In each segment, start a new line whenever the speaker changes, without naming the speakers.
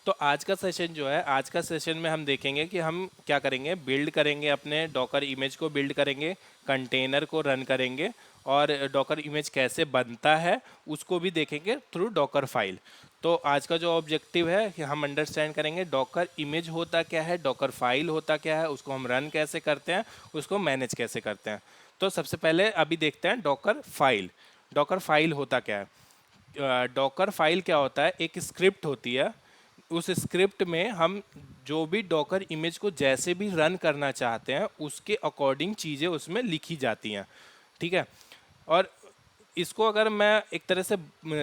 तो आज का सेशन जो है, आज का सेशन में हम देखेंगे कि हम क्या करेंगे, बिल्ड करेंगे, अपने डॉकर इमेज को बिल्ड करेंगे, कंटेनर को रन करेंगे, और डॉकर इमेज कैसे बनता है उसको भी देखेंगे थ्रू डॉकर फाइल। तो आज का जो ऑब्जेक्टिव है कि हम अंडरस्टैंड करेंगे डॉकर इमेज होता क्या है, डॉकर फाइल होता क्या है, उसको हम रन कैसे करते हैं, उसको मैनेज कैसे करते हैं। तो सबसे पहले अभी देखते हैं डॉकर फाइल। डॉकर फाइल होता क्या है? डॉकर फाइल क्या होता है? एक स्क्रिप्ट होती है। उस स्क्रिप्ट में हम जो भी डॉकर इमेज को जैसे भी रन करना चाहते हैं उसके अकॉर्डिंग चीज़ें उसमें लिखी जाती हैं। ठीक है। और इसको अगर मैं एक तरह से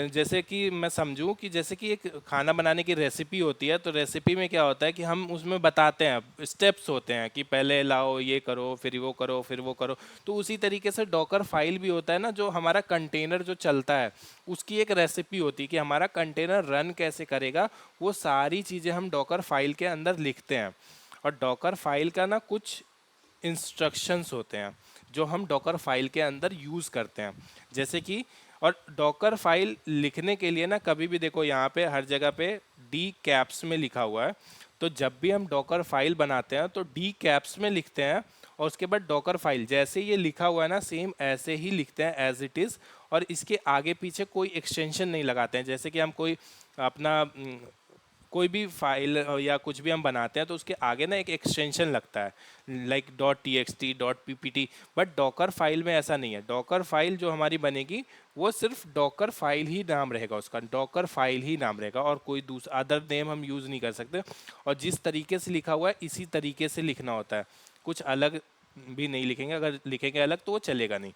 जैसे कि मैं समझूं कि जैसे कि एक खाना बनाने की रेसिपी होती है, तो रेसिपी में क्या होता है कि हम उसमें बताते हैं, स्टेप्स होते हैं कि पहले लाओ ये करो, फिर वो करो, फिर वो करो। तो उसी तरीके से डॉकर फाइल भी होता है ना, जो हमारा कंटेनर जो चलता है उसकी एक रेसिपी होती है कि हमारा कंटेनर रन कैसे करेगा। वो सारी चीज़ें हम डॉकर फाइल के अंदर लिखते हैं। और डॉकर फाइल का ना कुछ इंस्ट्रक्शंस होते हैं जो हम डॉकर फाइल के अंदर यूज़ करते हैं। जैसे कि, और डॉकर फाइल लिखने के लिए ना, कभी भी देखो यहाँ पे हर जगह पे डी कैप्स में लिखा हुआ है। तो जब भी हम डॉकर फाइल बनाते हैं तो डी कैप्स में लिखते हैं, और उसके बाद डॉकर फाइल जैसे ये लिखा हुआ है ना, सेम ऐसे ही लिखते हैं एज इट इज़। और इसके आगे पीछे कोई एक्सटेंशन नहीं लगाते हैं। जैसे कि हम कोई अपना कोई भी फाइल या कुछ भी हम बनाते हैं तो उसके आगे ना एक एक्सटेंशन लगता है, like dot T X T, dot P P T. But Docker file में ऐसा नहीं है। डॉकर फाइल जो हमारी बनेगी वो सिर्फ डॉकर फाइल ही नाम रहेगा, उसका डॉकर फाइल ही नाम रहेगा, और कोई दूसरा अदर नेम हम यूज़ नहीं कर सकते। और जिस तरीके से लिखा हुआ है इसी तरीके से लिखना होता है, कुछ अलग भी नहीं लिखेंगे। अगर लिखेंगे अलग तो वो चलेगा नहीं।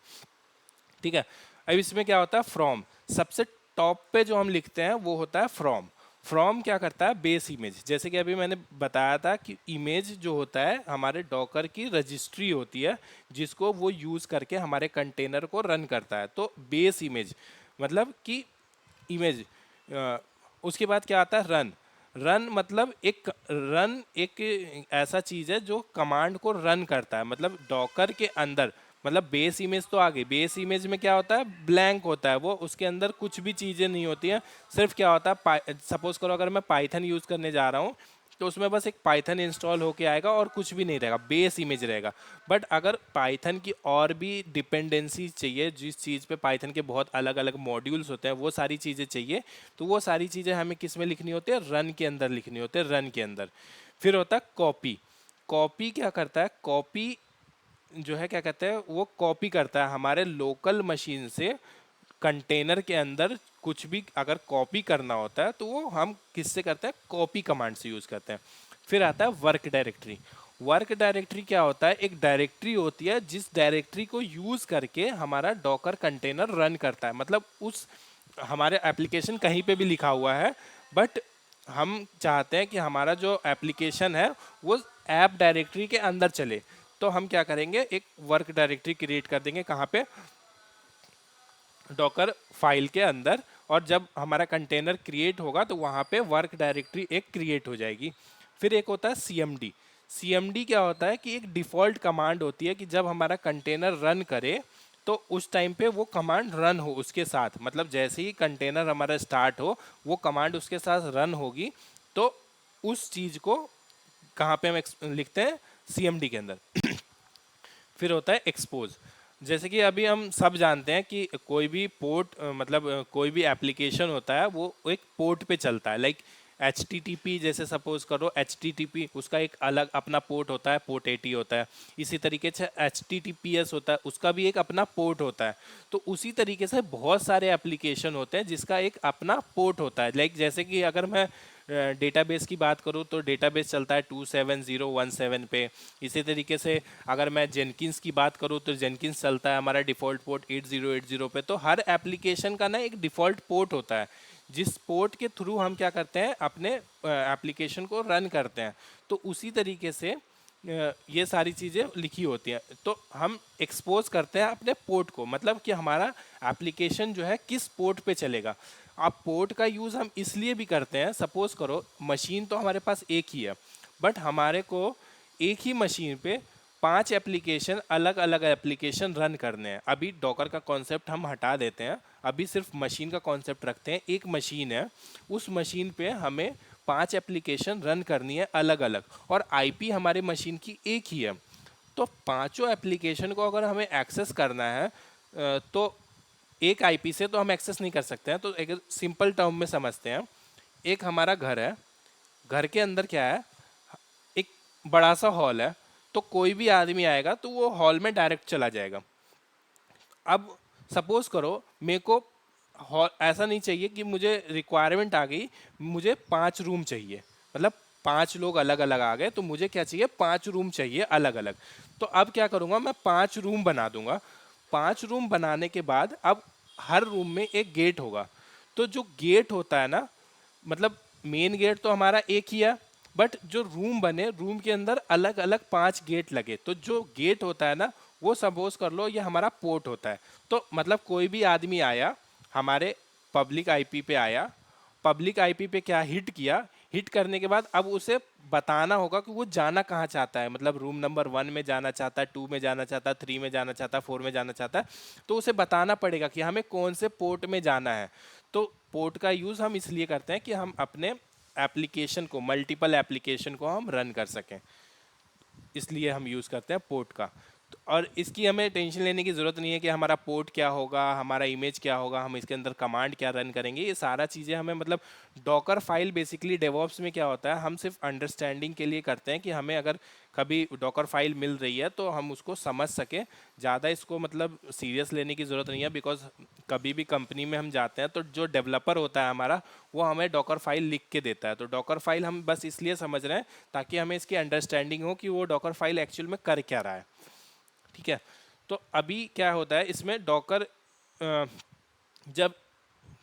ठीक है। अब इसमें क्या होता है, फ्रॉम। सबसे टॉप पे जो हम लिखते हैं वो होता है फ्रॉम। फ्रॉम क्या करता है, बेस इमेज। जैसे कि अभी मैंने बताया था कि इमेज जो होता है हमारे डॉकर की रजिस्ट्री होती है, जिसको वो यूज़ करके हमारे कंटेनर को रन करता है। तो बेस इमेज मतलब कि इमेज। उसके बाद क्या आता है, रन। रन मतलब एक ऐसा चीज़ है जो कमांड को रन करता है, मतलब डॉकर के अंदर। मतलब बेस इमेज तो आ गई। बेस इमेज में क्या होता है, ब्लैंक होता है वो, उसके अंदर कुछ भी चीज़ें नहीं होती हैं। सिर्फ क्या होता है, सपोज करो अगर मैं पाइथन यूज़ करने जा रहा हूँ तो उसमें बस एक पाइथन इंस्टॉल होके आएगा और कुछ भी नहीं रहेगा, बेस इमेज रहेगा। बट अगर पाइथन की और भी डिपेंडेंसी चाहिए, जिस चीज़ पे पाइथन के बहुत अलग अलग मॉड्यूल्स होते हैं, वो सारी चीज़ें चाहिए, तो वो सारी चीज़ें हमें किस में लिखनी होती है, रन के अंदर लिखनी होती है, रन के अंदर। फिर होता है कॉपी। कॉपी क्या करता है, कॉपी जो है क्या कहते हैं, वो कॉपी करता है हमारे लोकल मशीन से कंटेनर के अंदर कुछ भी अगर कॉपी करना होता है तो वो हम किससे करते हैं, कॉपी कमांड से यूज़ करते हैं। फिर आता है वर्क डायरेक्टरी। वर्क डायरेक्टरी क्या होता है, एक डायरेक्टरी होती है जिस डायरेक्टरी को यूज़ करके हमारा डॉकर कंटेनर रन करता है। मतलब उस हमारे एप्लीकेशन कहीं पे भी लिखा हुआ है, बट हम चाहते हैं कि हमारा जो एप्लीकेशन है वो ऐप डायरेक्टरी के अंदर चले। तो हम क्या करेंगे, एक वर्क डायरेक्टरी क्रिएट कर देंगे, कहाँ पे, डॉकर फाइल के अंदर। और जब हमारा कंटेनर क्रिएट होगा तो वहाँ पे वर्क डायरेक्टरी एक क्रिएट हो जाएगी। फिर एक होता है सीएमडी। सीएमडी क्या होता है कि एक डिफ़ॉल्ट कमांड होती है कि जब हमारा कंटेनर रन करे तो उस टाइम पे वो कमांड रन हो उसके साथ। मतलब जैसे ही कंटेनर हमारा स्टार्ट हो वो कमांड उसके साथ रन होगी। तो उस चीज़ को कहाँ पे हम लिखते हैं, सीएमडी के अंदर। फिर होता है एक्सपोज। जैसे कि अभी हम सब जानते हैं कि कोई भी पोर्ट मतलब कोई भी एप्लीकेशन होता है वो एक पोर्ट पे चलता है, like H T T P. जैसे सपोज करो एच टी टी पी, उसका एक अलग अपना पोर्ट होता है, पोर्ट 80 होता है। इसी तरीके से H T T P S होता है, उसका भी एक अपना पोर्ट होता है। तो उसी तरीके से बहुत सारे एप्लीकेशन होते हैं जिसका एक अपना पोर्ट होता है। लाइक जैसे कि अगर मैं डेटाबेस की बात करूँ तो डेटाबेस चलता है 27017 पे। इसी तरीके से अगर मैं जेनकिंस की बात करूँ तो जेनकिंस चलता है हमारा डिफ़ॉल्ट पोर्ट 8080 पे। तो हर एप्लीकेशन का ना एक डिफ़ॉल्ट पोर्ट होता है, जिस पोर्ट के थ्रू हम क्या करते हैं, अपने एप्लीकेशन को रन करते हैं। तो उसी तरीके से ये सारी चीज़ें लिखी होती हैं। तो हम एक्सपोज करते हैं अपने पोर्ट को, मतलब कि हमारा एप्लीकेशन जो है किस पोर्ट पे चलेगा। अब पोर्ट का यूज़ हम इसलिए भी करते हैं, सपोज करो मशीन तो हमारे पास एक ही है, बट हमारे को एक ही मशीन पे 5 एप्लीकेशन, अलग अलग एप्लीकेशन रन करने हैं। अभी डॉकर का कॉन्सेप्ट हम हटा देते हैं, अभी सिर्फ मशीन का कॉन्सेप्ट रखते हैं। एक मशीन है, उस मशीन पे हमें 5 एप्लीकेशन रन करनी है अलग अलग, और आईपी हमारे मशीन की एक ही है। तो पांचों एप्लीकेशन को अगर हमें एक्सेस करना है तो एक आईपी से तो हम एक्सेस नहीं कर सकते हैं। तो एक सिंपल टर्म में समझते हैं, एक हमारा घर है, घर के अंदर क्या है, एक बड़ा सा हॉल है, तो कोई भी आदमी आएगा तो वो हॉल में डायरेक्ट चला जाएगा। अब सपोज करो मेरे को ऐसा नहीं चाहिए कि मुझे रिक्वायरमेंट आ गई, मुझे 5 रूम चाहिए, मतलब 5 लोग अलग अलग आ गए, तो मुझे क्या चाहिए, 5 रूम चाहिए अलग अलग। तो अब क्या करूंगा, मैं 5 रूम बना दूंगा। 5 रूम बनाने के बाद अब हर रूम में एक गेट होगा। तो जो गेट होता है ना, मतलब मेन गेट तो हमारा एक ही है, बट जो रूम बने, रूम के अंदर अलग अलग 5 गेट लगे, तो जो गेट होता है ना, वो सपोज कर लो ये हमारा पोर्ट होता है। तो मतलब कोई भी आदमी आया हमारे पब्लिक आईपी पे आया, पब्लिक आईपी पे क्या हिट किया, हिट करने के बाद अब उसे बताना होगा कि वो जाना कहाँ चाहता है, मतलब रूम नंबर 1 में जाना चाहता है, 2 में जाना चाहता है, 3 में जाना चाहता है, 4 में जाना चाहता है। तो उसे बताना पड़ेगा कि हमें कौन से पोर्ट में जाना है। तो पोर्ट का यूज़ हम इसलिए करते हैं कि हम अपने एप्लीकेशन को, मल्टीपल एप्लीकेशन को हम रन कर सकें, इसलिए हम यूज़ करते हैं पोर्ट का। और इसकी हमें टेंशन लेने की ज़रूरत नहीं है कि हमारा पोर्ट क्या होगा, हमारा इमेज क्या होगा, हम इसके अंदर कमांड क्या रन करेंगे, ये सारा चीज़ें हमें, मतलब डॉकर फाइल बेसिकली डेवॉप्स में क्या होता है, हम सिर्फ अंडरस्टैंडिंग के लिए करते हैं कि हमें अगर कभी डॉकर फाइल मिल रही है तो हम उसको समझ सकें। ज़्यादा इसको मतलब सीरियस लेने की ज़रूरत नहीं है, बिकॉज कभी भी कंपनी में हम जाते हैं तो जो डेवलपर होता है हमारा, वो हमें डॉकर फाइल लिख के देता है। तो डॉकर फाइल हम बस इसलिए समझ रहे हैं ताकि हमें इसकी अंडरस्टैंडिंग हो कि वो डॉकर फाइल एक्चुअल में कर क्या रहा है। ठीक है। तो अभी क्या होता है इसमें डॉकर, जब,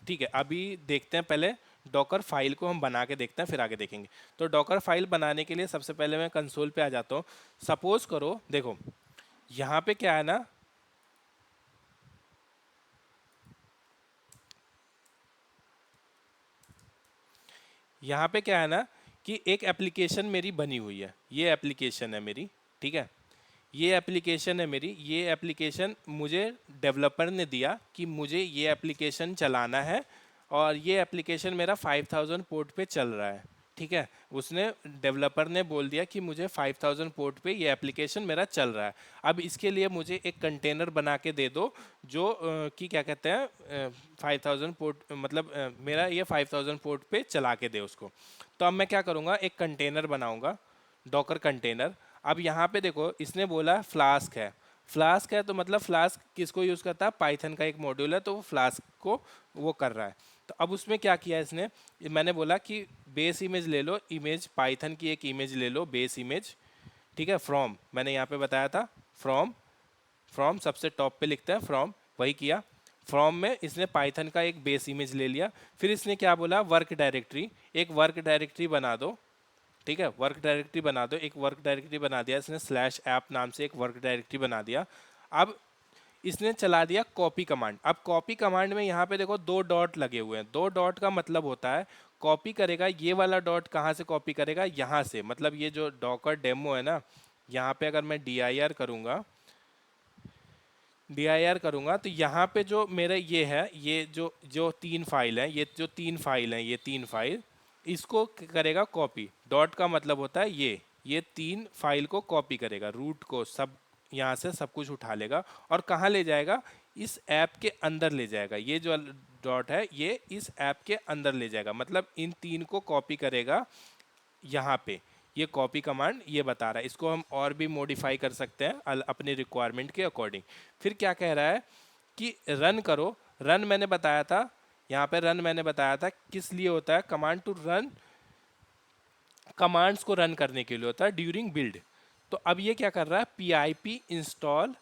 ठीक है, अभी देखते हैं, पहले डॉकर फाइल को हम बना के देखते हैं, फिर आगे देखेंगे। तो डॉकर फाइल बनाने के लिए सबसे पहले मैं कंसोल पे आ जाता हूँ। सपोज करो, देखो यहाँ पे क्या है ना, यहाँ पे क्या है ना कि एक एप्लीकेशन मेरी बनी हुई है, ये एप्लीकेशन है मेरी, ठीक है, ये एप्लीकेशन है मेरी। ये एप्लीकेशन मुझे डेवलपर ने दिया कि मुझे ये एप्लीकेशन चलाना है, और ये एप्लीकेशन मेरा 5000 पोर्ट पे चल रहा है। ठीक है, उसने, डेवलपर ने बोल दिया कि मुझे 5000 पोर्ट पे ये एप्लीकेशन मेरा चल रहा है। अब इसके लिए मुझे एक कंटेनर बना के दे दो जो कि क्या कहते हैं, 5000 पोर्ट, मतलब मेरा ये 5000 पोर्ट पे चला के दे उसको। तो अब मैं क्या करूँगा, एक कंटेनर बनाऊँगा, डॉकर कंटेनर। अब यहाँ पे देखो इसने बोला फ्लास्क है, फ्लास्क है तो मतलब फ्लास्क किसको यूज़ करता है, पाइथन का एक मॉड्यूल है, तो वो फ्लास्क को वो कर रहा है। तो अब उसमें क्या किया इसने, मैंने बोला कि बेस इमेज ले लो, इमेज पाइथन की एक इमेज ले लो, बेस इमेज, ठीक है, फ्रॉम, मैंने यहाँ पे बताया था फ्रॉम, फ्रॉम सबसे टॉप पे लिखते हैं फ्रॉम, वही किया। फ्रॉम में इसने पाइथन का एक बेस इमेज ले लिया। फिर इसने क्या बोला, वर्क डायरेक्टरी, एक वर्क डायरेक्टरी बना दो, ठीक है, वर्क डायरेक्टरी बना दो। एक वर्क डायरेक्टरी बना दिया इसने, स्लैश ऐप नाम से एक वर्क डायरेक्टरी बना दिया। अब इसने चला दिया कॉपी कमांड। अब कॉपी कमांड में यहाँ पे देखो 2 डॉट लगे हुए हैं। 2 डॉट का मतलब होता है कॉपी करेगा, ये वाला डॉट कहाँ से कॉपी करेगा, यहाँ से, मतलब ये जो डॉकर डेमो है ना, यहाँ पे अगर मैं dir करूँगा, dir करूँगा तो यहाँ पे जो मेरा ये है, ये जो जो 3 फाइल है, ये जो 3 फाइल है, ये 3 फाइल, इसको करेगा कॉपी। डॉट का मतलब होता है ये 3 फाइल को कॉपी करेगा, रूट को सब यहाँ से सब कुछ उठा लेगा और कहाँ ले जाएगा, इस ऐप के अंदर ले जाएगा। ये जो डॉट है ये इस ऐप के अंदर ले जाएगा, मतलब इन 3 को कॉपी करेगा यहाँ पे। ये कॉपी कमांड ये बता रहा है, इसको हम और भी मॉडिफाई कर सकते हैं अपनी रिक्वायरमेंट के अकॉर्डिंग। फिर क्या कह रहा है कि रन करो। रन मैंने बताया था, यहाँ पे रन मैंने बताया था किस लिए होता है, कमांड टू रन, कमांड्स को रन करने के लिए होता है ड्यूरिंग बिल्ड। तो अब ये क्या कर रहा है, pip install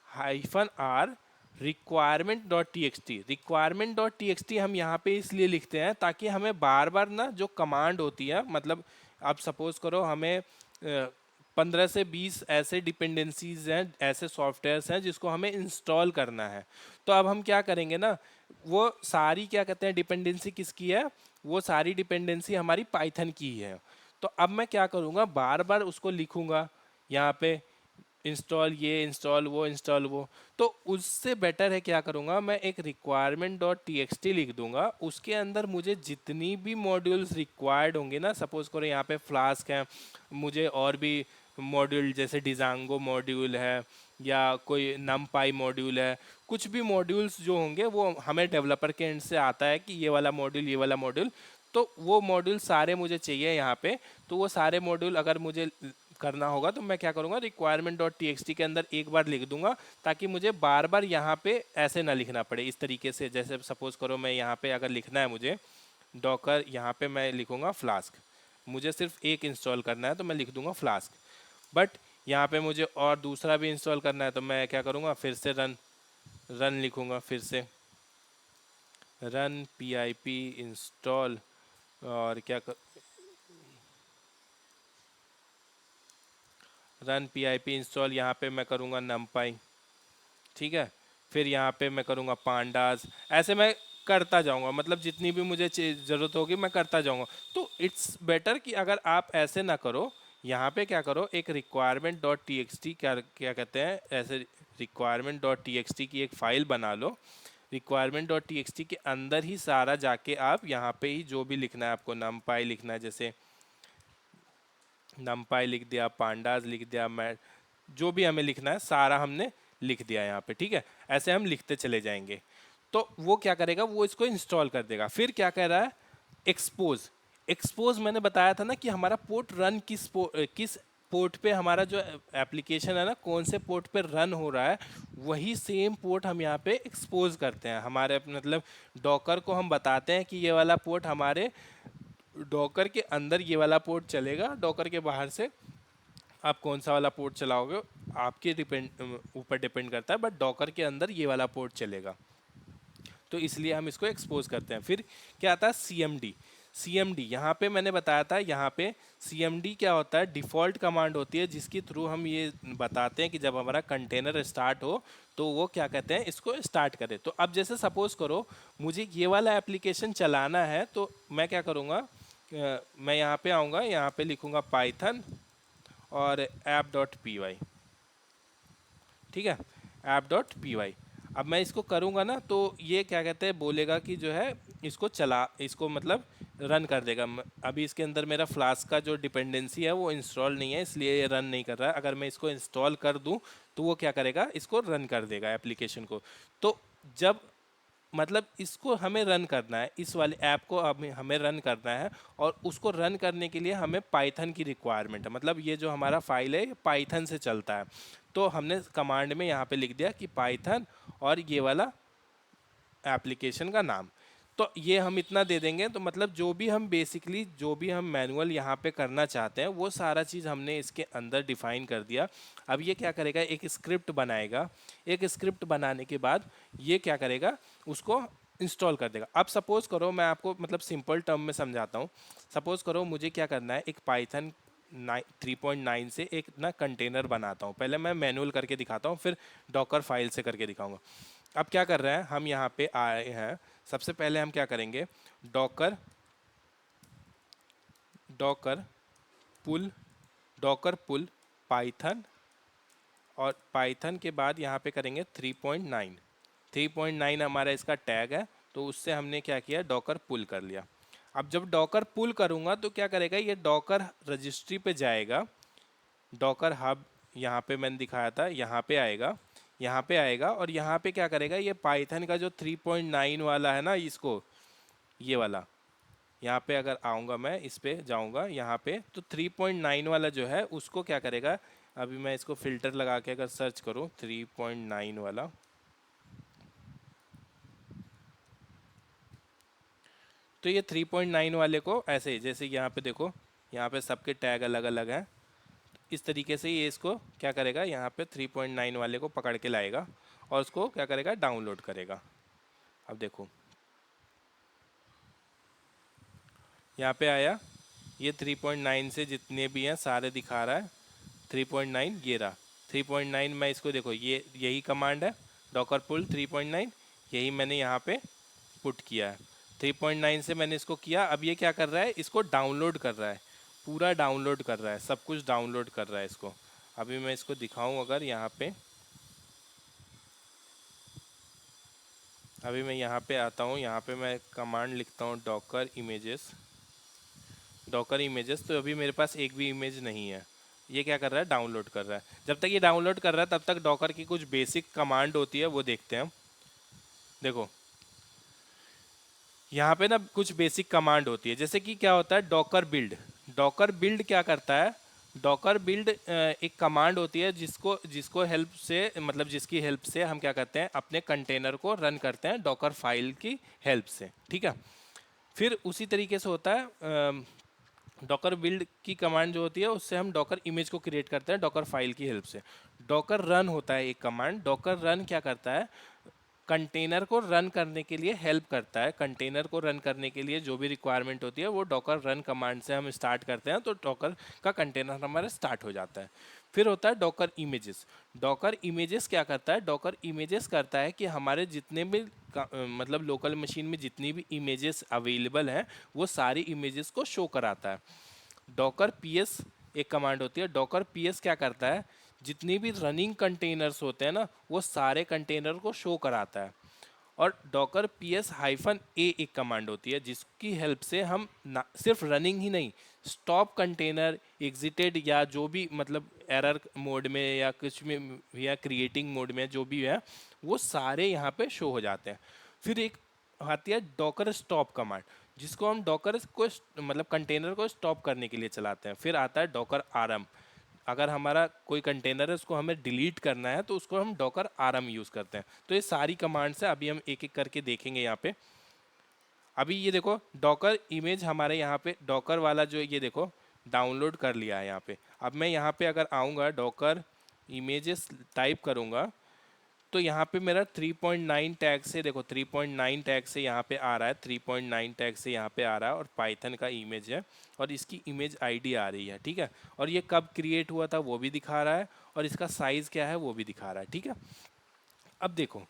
-r requirement.txt। requirement.txt हम यहाँ पे इसलिए लिखते हैं ताकि हमें बार बार ना जो कमांड होती है, मतलब आप सपोज करो हमें 15 से 20 ऐसे डिपेंडेंसीज हैं, ऐसे सॉफ्टवेयर्स हैं जिसको हमें इंस्टॉल करना है। तो अब हम क्या करेंगे ना, वो सारी क्या कहते हैं डिपेंडेंसी किसकी है, वो सारी डिपेंडेंसी हमारी पाइथन की ही है। तो अब मैं क्या करूँगा, बार बार उसको लिखूँगा यहाँ पे इंस्टॉल ये, इंस्टॉल वो। तो उससे बेटर है क्या करूँगा, मैं एक requirement dot T X T लिख दूंगा। उसके अंदर मुझे जितनी भी मॉड्यूल्स रिक्वायर्ड होंगे ना, सपोज करो यहाँ पे फ्लास्क है, मुझे और भी मॉड्यूल जैसे डिजांगो मॉड्यूल है या कोई नमपाई मॉड्यूल है, कुछ भी मॉड्यूल्स जो होंगे वो हमें डेवलपर के एंड से आता है कि ये वाला मॉड्यूल, ये वाला मॉड्यूल। तो वो मॉड्यूल सारे मुझे चाहिए यहाँ पे। तो वो सारे मॉड्यूल अगर मुझे करना होगा तो मैं क्या करूँगा, requirement dot T X T के अंदर एक बार लिख दूंगा, ताकि मुझे बार बार यहाँ पे ऐसे ना लिखना पड़े। इस तरीके से जैसे सपोज करो मैं यहाँ पे अगर लिखना है मुझे डॉकर, यहाँ पे मैं लिखूंगा फ्लास्क, मुझे सिर्फ एक इंस्टॉल करना है तो मैं लिख दूंगा फ्लास्क। बट यहाँ पे मुझे और दूसरा भी इंस्टॉल करना है तो मैं क्या करूँगा, फिर से रन रन लिखूंगा, फिर से run P I P install. और क्या run P I P install, यहाँ पे मैं करूँगा नमपाई, ठीक है। फिर यहाँ पे मैं करूँगा पांडास, ऐसे मैं करता जाऊँगा, मतलब जितनी भी मुझे ज़रूरत होगी मैं करता जाऊँगा। तो इट्स बेटर कि अगर आप ऐसे ना करो, यहाँ पे क्या करो, एक requirement dot T X T, क्या क्या कहते हैं, ऐसे requirement dot T X T की एक फ़ाइल बना लो। Requirement dot T X T के अंदर ही सारा जाके आप यहाँ पे ही जो भी लिखना है आपको, नमपाई लिखना है, जैसे नमपाई लिख दिया, पांडास लिख दिया, मैं जो भी हमें लिखना है सारा हमने लिख दिया यहाँ पे, ठीक है। ऐसे हम लिखते चले जाएंगे। तो वो क्या करेगा, वो इसको इंस्टॉल कर देगा। फिर क्या कह रहा है, एक्सपोज। एक्सपोज मैंने बताया था ना कि हमारा पोर्ट रन किस पोर्ट पे हमारा जो एप्लीकेशन है ना, कौन से पोर्ट पे रन हो रहा है, वही सेम पोर्ट हम यहाँ पे एक्सपोज करते हैं। हमारे मतलब डॉकर को हम बताते हैं कि ये वाला पोर्ट हमारे डॉकर के अंदर ये वाला पोर्ट चलेगा, डॉकर के बाहर से आप कौन सा वाला पोर्ट चलाओगे आपके ऊपर डिपेंड करता है, बट डॉकर के अंदर ये वाला पोर्ट चलेगा। तो इसलिए हम इसको एक्सपोज करते हैं। फिर क्या आता है, C M D. C M D यहाँ पे मैंने बताया था, यहाँ पे सी एम डी क्या होता है, डिफ़ॉल्ट कमांड होती है जिसके थ्रू हम ये बताते हैं कि जब हमारा कंटेनर स्टार्ट हो तो वो क्या कहते हैं, इसको स्टार्ट करे। तो अब जैसे सपोज करो मुझे ये वाला एप्लीकेशन चलाना है, तो मैं क्या करूँगा, मैं यहाँ पे आऊँगा, यहाँ पे लिखूँगा पाइथन और ऐप डॉट पी वाई, ठीक है, ऐप डॉट पी वाई। अब मैं इसको करूँगा ना तो ये क्या कहते हैं, बोलेगा कि जो है इसको इसको मतलब रन कर देगा। अभी इसके अंदर मेरा फ्लास्क का जो डिपेंडेंसी है वो इंस्टॉल नहीं है, इसलिए ये रन नहीं कर रहा है। अगर मैं इसको इंस्टॉल कर दूँ तो वो क्या करेगा, इसको रन कर देगा एप्लीकेशन को। तो जब मतलब इसको हमें रन करना है, इस वाले ऐप को हमें रन करना है, और उसको रन करने के लिए हमें पाइथन की रिक्वायरमेंट है। मतलब ये जो हमारा फाइल है पाइथन से चलता है। तो हमने कमांड में यहाँ पे लिख दिया कि पाइथन और ये वाला एप्लीकेशन का नाम। तो ये हम इतना दे देंगे, तो मतलब जो भी हम बेसिकली जो भी हम मैनुअल यहाँ पे करना चाहते हैं वो सारा चीज़ हमने इसके अंदर डिफाइन कर दिया। अब ये क्या करेगा, एक स्क्रिप्ट बनाएगा। एक स्क्रिप्ट बनाने के बाद ये क्या करेगा, उसको इंस्टॉल कर देगा। अब सपोज़ करो मैं आपको मतलब सिंपल टर्म में समझाता हूँ। सपोज़ करो मुझे क्या करना है, एक पाइथन 3.9 से एक ना कंटेनर बनाता हूँ। पहले मैं मैनुअल करके दिखाता हूँ, फिर डॉकर फाइल से करके दिखाऊंगा। अब क्या कर रहे हैं, हम यहाँ पे आए हैं। सबसे पहले हम क्या करेंगे, डॉकर डॉकर पुल डॉकर पुल पाइथन, और पाइथन के बाद यहाँ पे करेंगे 3.9। 3.9 हमारा इसका टैग है, तो उससे हमने क्या किया, डॉकर पुल कर लिया। अब जब डॉकर पुल करूँगा तो क्या करेगा, ये डॉकर रजिस्ट्री पे जाएगा। डॉकर हब यहाँ पे मैंने दिखाया था, यहाँ पे आएगा, यहाँ पे आएगा, और यहाँ पे क्या करेगा, ये पाइथन का जो 3.9 वाला है ना, इसको ये वाला यहाँ पे अगर आऊँगा, मैं इस पे जाऊँगा यहाँ पे, तो 3.9 वाला जो है उसको क्या करेगा, अभी मैं इसको फिल्टर लगा के अगर सर्च करूँ 3.9 वाला, तो ये 3.9 वाले को ऐसे जैसे यहाँ पे देखो, यहाँ पे सबके टैग अलग अलग हैं। इस तरीके से ये इसको क्या करेगा, यहाँ पे 3.9 वाले को पकड़ के लाएगा और उसको क्या करेगा, डाउनलोड करेगा। अब देखो यहाँ पे आया, ये 3.9 से जितने भी हैं सारे दिखा रहा है। 3.9 ये रहा, 3.9 मैं इसको देखो, ये यही कमांड है डॉकर पुल 3.9, यही मैंने यहाँ पे पुट किया है। 3.9 से मैंने इसको किया। अब ये क्या कर रहा है, इसको डाउनलोड कर रहा है, पूरा डाउनलोड कर रहा है, सब कुछ डाउनलोड कर रहा है इसको। अभी मैं इसको दिखाऊं अगर यहाँ पे, अभी मैं यहाँ पे आता हूँ, यहाँ पे मैं कमांड लिखता हूँ डॉकर इमेजेस, डॉकर इमेजेस, तो अभी मेरे पास एक भी इमेज नहीं है। ये क्या कर रहा है, डाउनलोड कर रहा है। जब तक ये डाउनलोड कर रहा है तब तक डॉकर की कुछ बेसिक कमांड होती है वो देखते हैं हम। देखो यहाँ पे ना कुछ बेसिक कमांड होती है, जैसे कि क्या होता है डॉकर बिल्ड। डॉकर बिल्ड क्या करता है, डॉकर बिल्ड एक कमांड होती है जिसको जिसको हेल्प से, मतलब जिसकी हेल्प से हम क्या करते हैं अपने कंटेनर को रन करते हैं डॉकर फाइल की हेल्प से, ठीक है। फिर उसी तरीके से होता है डॉकर बिल्ड की कमांड जो होती है उससे हम डॉकर इमेज को क्रिएट करते हैं डॉकर फाइल की हेल्प से। डॉकर रन होता है एक कमांड, डॉकर रन क्या करता है, कंटेनर को रन करने के लिए हेल्प करता है। कंटेनर को रन करने के लिए जो भी रिक्वायरमेंट होती है वो डॉकर रन कमांड से हम स्टार्ट करते हैं, तो डॉकर का कंटेनर हमारा स्टार्ट हो जाता है। फिर होता है डॉकर इमेजेस। डॉकर इमेजेस क्या करता है, डॉकर इमेजेस करता है कि हमारे जितने भी मतलब लोकल मशीन में जितनी भी इमेजेस अवेलेबल हैं वो सारी इमेजेस को शो कराता है। डॉकर पीएस एक कमांड होती है, डॉकर पीएस क्या करता है, जितनी भी रनिंग कंटेनर्स होते हैं ना वो सारे कंटेनर को शो कराता है। और डॉकर पी एस हाइफन ए एक कमांड होती है जिसकी हेल्प से हम ना सिर्फ रनिंग ही नहीं, स्टॉप कंटेनर, एग्जिटेड या जो भी मतलब एरर मोड में या कुछ में या क्रिएटिंग मोड में जो भी है वो सारे यहाँ पे शो हो जाते हैं। फिर एक आती है डॉकर स्टॉप कमांड जिसको हम डॉकर को मतलब कंटेनर को स्टॉप करने के लिए चलाते हैं। फिर आता है डॉकर आरएम, अगर हमारा कोई कंटेनर है उसको हमें डिलीट करना है तो उसको हम डॉकर आरएम यूज़ करते हैं। तो ये सारी कमांड्स है, अभी हम एक एक करके देखेंगे यहाँ पे। अभी ये देखो डॉकर इमेज हमारे यहाँ पे डॉकर वाला जो ये देखो डाउनलोड कर लिया है यहाँ पे। अब मैं यहाँ पे अगर आऊँगा डॉकर इमेजेस टाइप करूँगा तो यहाँ पे मेरा 3.9 टैग से देखो 3.9 टैग से यहाँ पे आ रहा है, 3.9 टैग से यहाँ पे आ रहा है और पाइथन का इमेज है और इसकी इमेज आईडी आ रही है, ठीक है। और ये कब क्रिएट हुआ था वो भी दिखा रहा है और इसका साइज़ क्या है वो भी दिखा रहा है, ठीक है। अब देखो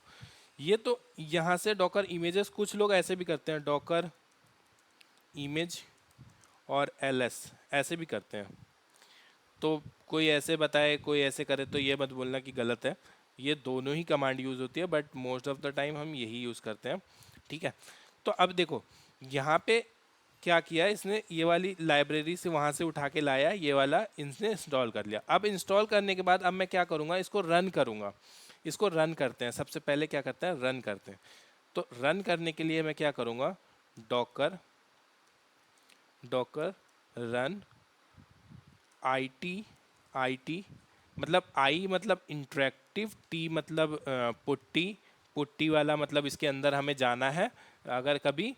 ये तो यहाँ से डॉकर इमेजेस, कुछ लोग ऐसे भी करते हैं डॉकर इमेज और एलएस ऐसे भी करते हैं। तो कोई ऐसे बताए कोई ऐसे करे तो ये मत बोलना कि गलत है, ये दोनों ही कमांड यूज़ होती है but most of the time हम यही यूज़ करते हैं, ठीक है। तो अब देखो यहाँ पे क्या किया इसने, ये वाली लाइब्रेरी से वहाँ से उठा के लाया, ये वाला इसने इंस्टॉल कर लिया। अब इंस्टॉल करने के बाद अब मैं क्या करूँगा, इसको रन करूँगा। इसको रन करते हैं, सबसे पहले क्या करते हैं रन करते हैं। तो रन करने के लिए मैं क्या करूँगा, Docker Docker run I T मतलब आई मतलब इंटरेक्टिव, टी मतलब पुट्टी, पुट्टी वाला मतलब इसके अंदर हमें जाना है। अगर कभी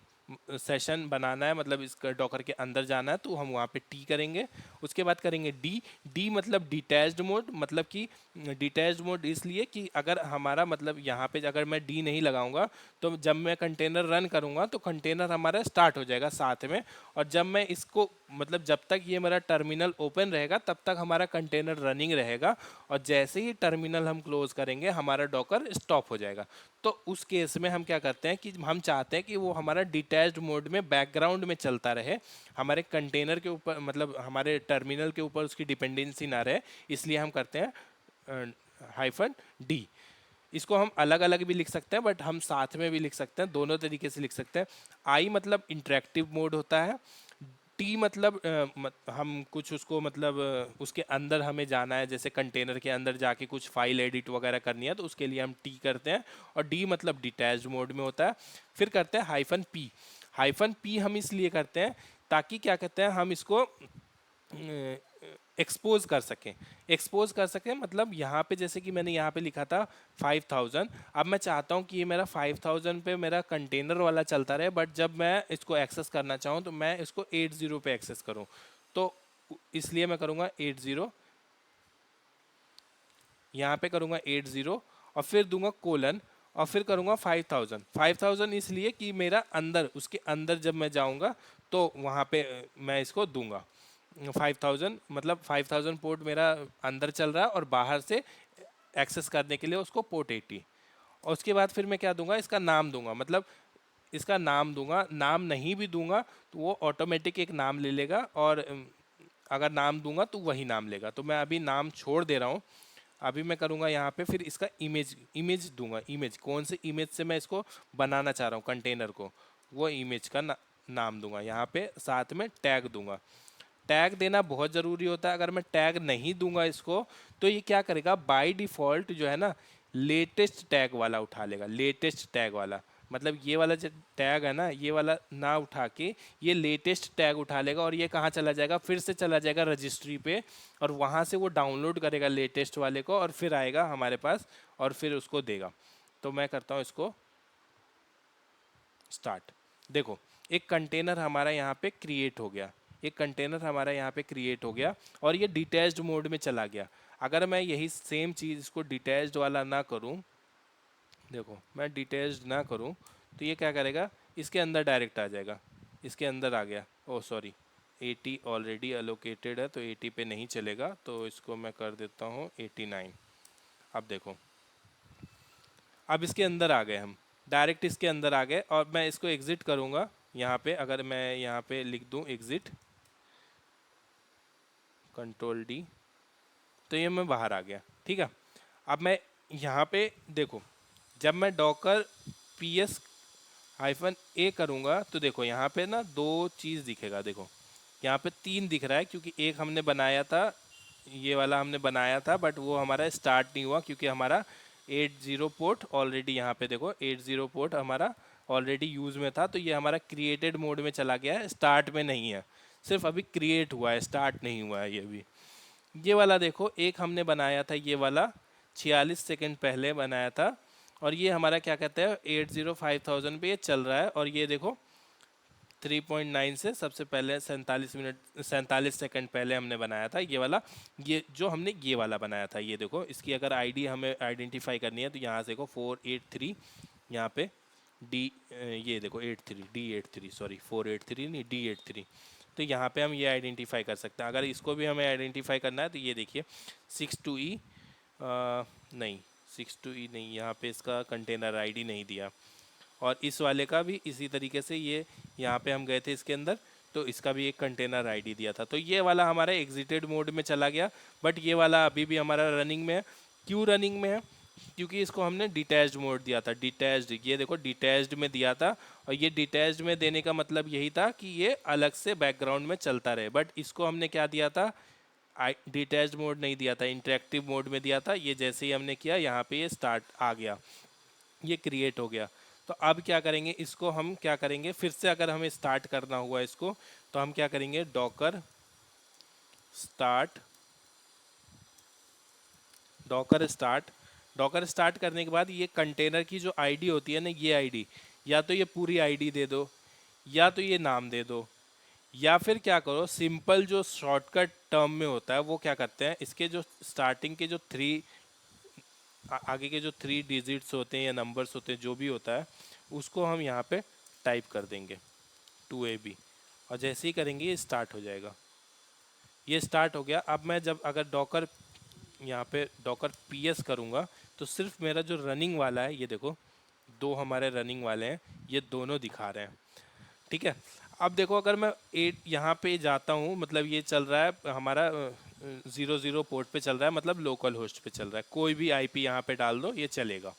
सेशन बनाना है मतलब इस डॉकर के अंदर जाना है तो हम वहाँ पे टी करेंगे। उसके बाद करेंगे डी, डी मतलब डिटैच्ड मोड, मतलब कि डिटैच्ड मोड इसलिए कि अगर हमारा मतलब यहाँ पे अगर मैं डी नहीं लगाऊंगा तो जब मैं कंटेनर रन करूँगा तो कंटेनर हमारा स्टार्ट हो जाएगा साथ में, और जब मैं इसको मतलब जब तक ये मेरा टर्मिनल ओपन रहेगा तब तक हमारा कंटेनर रनिंग रहेगा, और जैसे ही टर्मिनल हम क्लोज करेंगे हमारा डॉकर स्टॉप हो जाएगा। तो उस केस में हम क्या करते हैं कि हम चाहते हैं कि वो हमारा डिटैच्ड मोड में बैकग्राउंड में चलता रहे, हमारे कंटेनर के ऊपर मतलब हमारे टर्मिनल के ऊपर उसकी डिपेंडेंसी ना रहे, इसलिए हम करते हैं हाइफन डी। इसको हम अलग अलग भी लिख सकते हैं बट हम साथ में भी लिख सकते हैं, दोनों तरीके से लिख सकते हैं। आई मतलब इंटरेक्टिव मोड होता है, टी मतलब हम कुछ उसको मतलब उसके अंदर हमें जाना है, जैसे कंटेनर के अंदर जाके कुछ फाइल एडिट वगैरह करनी है तो उसके लिए हम टी करते हैं, और डी मतलब डिटैच्ड मोड में होता है। फिर करते हैं हाइफन पी। हाइफन पी हम इसलिए करते हैं ताकि क्या कहते हैं हम इसको एक्सपोज कर सकें। एक्सपोज कर सकें मतलब यहाँ पे जैसे कि मैंने यहाँ पे लिखा था 5000, अब मैं चाहता हूँ कि ये मेरा 5000 पे मेरा कंटेनर वाला चलता रहे, बट जब मैं इसको एक्सेस करना चाहूँ तो मैं इसको 80 पे एक्सेस करूँ, तो इसलिए मैं करूँगा 80, यहाँ पे करूँगा 80 और फिर दूंगा कोलन और फिर करूँगा 5000। 5000 इसलिए कि मेरा अंदर उसके अंदर जब मैं जाऊँगा तो वहाँ पे मैं इसको दूंगा 5000, मतलब 5000 पोर्ट मेरा अंदर चल रहा है और बाहर से एक्सेस करने के लिए उसको पोर्ट 80। और उसके बाद फिर मैं क्या दूंगा, इसका नाम दूंगा, मतलब इसका नाम दूंगा, नाम नहीं भी दूंगा तो वो ऑटोमेटिक एक नाम ले लेगा और अगर नाम दूंगा तो वही नाम लेगा। तो मैं अभी नाम छोड़ दे रहा हूँ। अभी मैं करूँगा यहाँ पे फिर इसका इमेज इमेज दूंगा। इमेज कौन से इमेज से मैं इसको बनाना चाह रहा हूँ कंटेनर को, वो इमेज का नाम दूंगा। यहाँ पे साथ में टैग दूंगा। टैग देना बहुत ज़रूरी होता है। अगर मैं टैग नहीं दूंगा इसको तो ये क्या करेगा, बाय डिफ़ॉल्ट जो है ना लेटेस्ट टैग वाला उठा लेगा। लेटेस्ट टैग वाला मतलब ये वाला जो टैग है ना, ये वाला ना उठा के ये लेटेस्ट टैग उठा लेगा और ये कहाँ चला जाएगा, फिर से चला जाएगा रजिस्ट्री पे और वहाँ से वो डाउनलोड करेगा लेटेस्ट वाले को और फिर आएगा हमारे पास और फिर उसको देगा। तो मैं करता हूँ इसको स्टार्ट। देखो एक कंटेनर हमारा यहाँ पे क्रिएट हो गया। एक कंटेनर हमारा यहाँ पे क्रिएट हो गया और ये डिटैच्ड मोड में चला गया। अगर मैं यही सेम चीज़ इसको डिटैच्ड वाला ना करूँ, देखो मैं डिटैच्ड ना करूँ तो ये क्या करेगा, इसके अंदर डायरेक्ट आ जाएगा। इसके अंदर आ गया। ओ सॉरी, 80 ऑलरेडी अलोकेटेड है तो 80 पे नहीं चलेगा, तो इसको मैं कर देता हूँ 89। अब देखो अब इसके अंदर आ गए हम, डायरेक्ट इसके अंदर आ गए और मैं इसको एग्ज़िट करूँगा। यहाँ पे अगर मैं यहाँ पे लिख दूँ एग्ज़िट, कंट्रोल डी, तो ये मैं बाहर आ गया। ठीक है। अब मैं यहाँ पे देखो, जब मैं डॉकर पी एस हाइफन ए करूँगा तो देखो यहाँ पे ना दो चीज़ दिखेगा। देखो यहाँ पे तीन दिख रहा है क्योंकि एक हमने बनाया था, ये वाला हमने बनाया था बट वो हमारा स्टार्ट नहीं हुआ क्योंकि हमारा 80 पोर्ट ऑलरेडी, यहाँ पे देखो 80 पोर्ट हमारा ऑलरेडी यूज़ में था। तो ये हमारा क्रिएटेड मोड में चला गया है, स्टार्ट में नहीं है, सिर्फ अभी क्रिएट हुआ है, स्टार्ट नहीं हुआ है ये भी। ये वाला देखो एक हमने बनाया था, ये वाला 46 सेकंड पहले बनाया था और ये हमारा क्या कहते हैं 805000 पे ये चल रहा है। और ये देखो 3.9 से सबसे पहले 47 सेकंड पहले हमने बनाया था ये वाला। ये जो हमने ये वाला बनाया था, ये देखो इसकी अगर आईडी हमें आइडेंटिफाई करनी है तो यहाँ से देखो 483, यहाँ पे डी, ये देखो 83 D83, सॉरी 483 नहीं D83। तो यहाँ पे हम ये आइडेंटिफाई कर सकते हैं। अगर इसको भी हमें आइडेंटिफाई करना है तो ये देखिए 62E, नहीं 62E नहीं, यहाँ पे इसका कंटेनर आईडी नहीं दिया। और इस वाले का भी इसी तरीके से, ये यहाँ पे हम गए थे इसके अंदर तो इसका भी एक कंटेनर आईडी दिया था। तो ये वाला हमारा एग्जिटेड मोड में चला गया बट ये वाला अभी भी हमारा रनिंग में है। क्यों रनिंग में है, क्योंकि इसको हमने डिटैच्ड मोड दिया था। डिटैच्ड, ये देखो डिटैच्ड में दिया था और ये डिटैच्ड में देने का मतलब यही था कि ये अलग से बैकग्राउंड में चलता रहे। बट इसको हमने क्या दिया था, डिटैच्ड मोड नहीं दिया था, इंटरेक्टिव मोड में दिया था। ये जैसे ही हमने किया यहाँ पे ये स्टार्ट आ गया, ये क्रिएट हो गया। तो अब क्या करेंगे, इसको हम क्या करेंगे फिर से, अगर हमें स्टार्ट करना हुआ इसको तो हम क्या करेंगे, Docker start, Docker start. Docker start करने के बाद ये कंटेनर की जो आईडी होती है ना, ये आईडी, या तो ये पूरी आईडी दे दो या तो ये नाम दे दो, या फिर क्या करो सिंपल जो शॉर्टकट टर्म में होता है वो क्या करते हैं, इसके जो स्टार्टिंग के जो आगे के जो 3 डिजिट्स होते हैं या नंबर्स होते हैं जो भी होता है उसको हम यहाँ पे टाइप कर देंगे 2AB और जैसे ही करेंगे ये स्टार्ट हो जाएगा। ये स्टार्ट हो गया। अब मैं जब अगर डॉकर यहाँ पे डॉकर PS करूँगा तो सिर्फ मेरा जो रनिंग वाला है, ये देखो दो हमारे रनिंग वाले हैं, ये दोनों दिखा रहे हैं। ठीक है। अब देखो अगर मैं 8 यहाँ पे जाता हूँ, मतलब ये चल रहा है हमारा 00 पोर्ट पे चल रहा है, मतलब लोकल होस्ट पे चल रहा है। कोई भी IP यहाँ पे डाल दो ये चलेगा।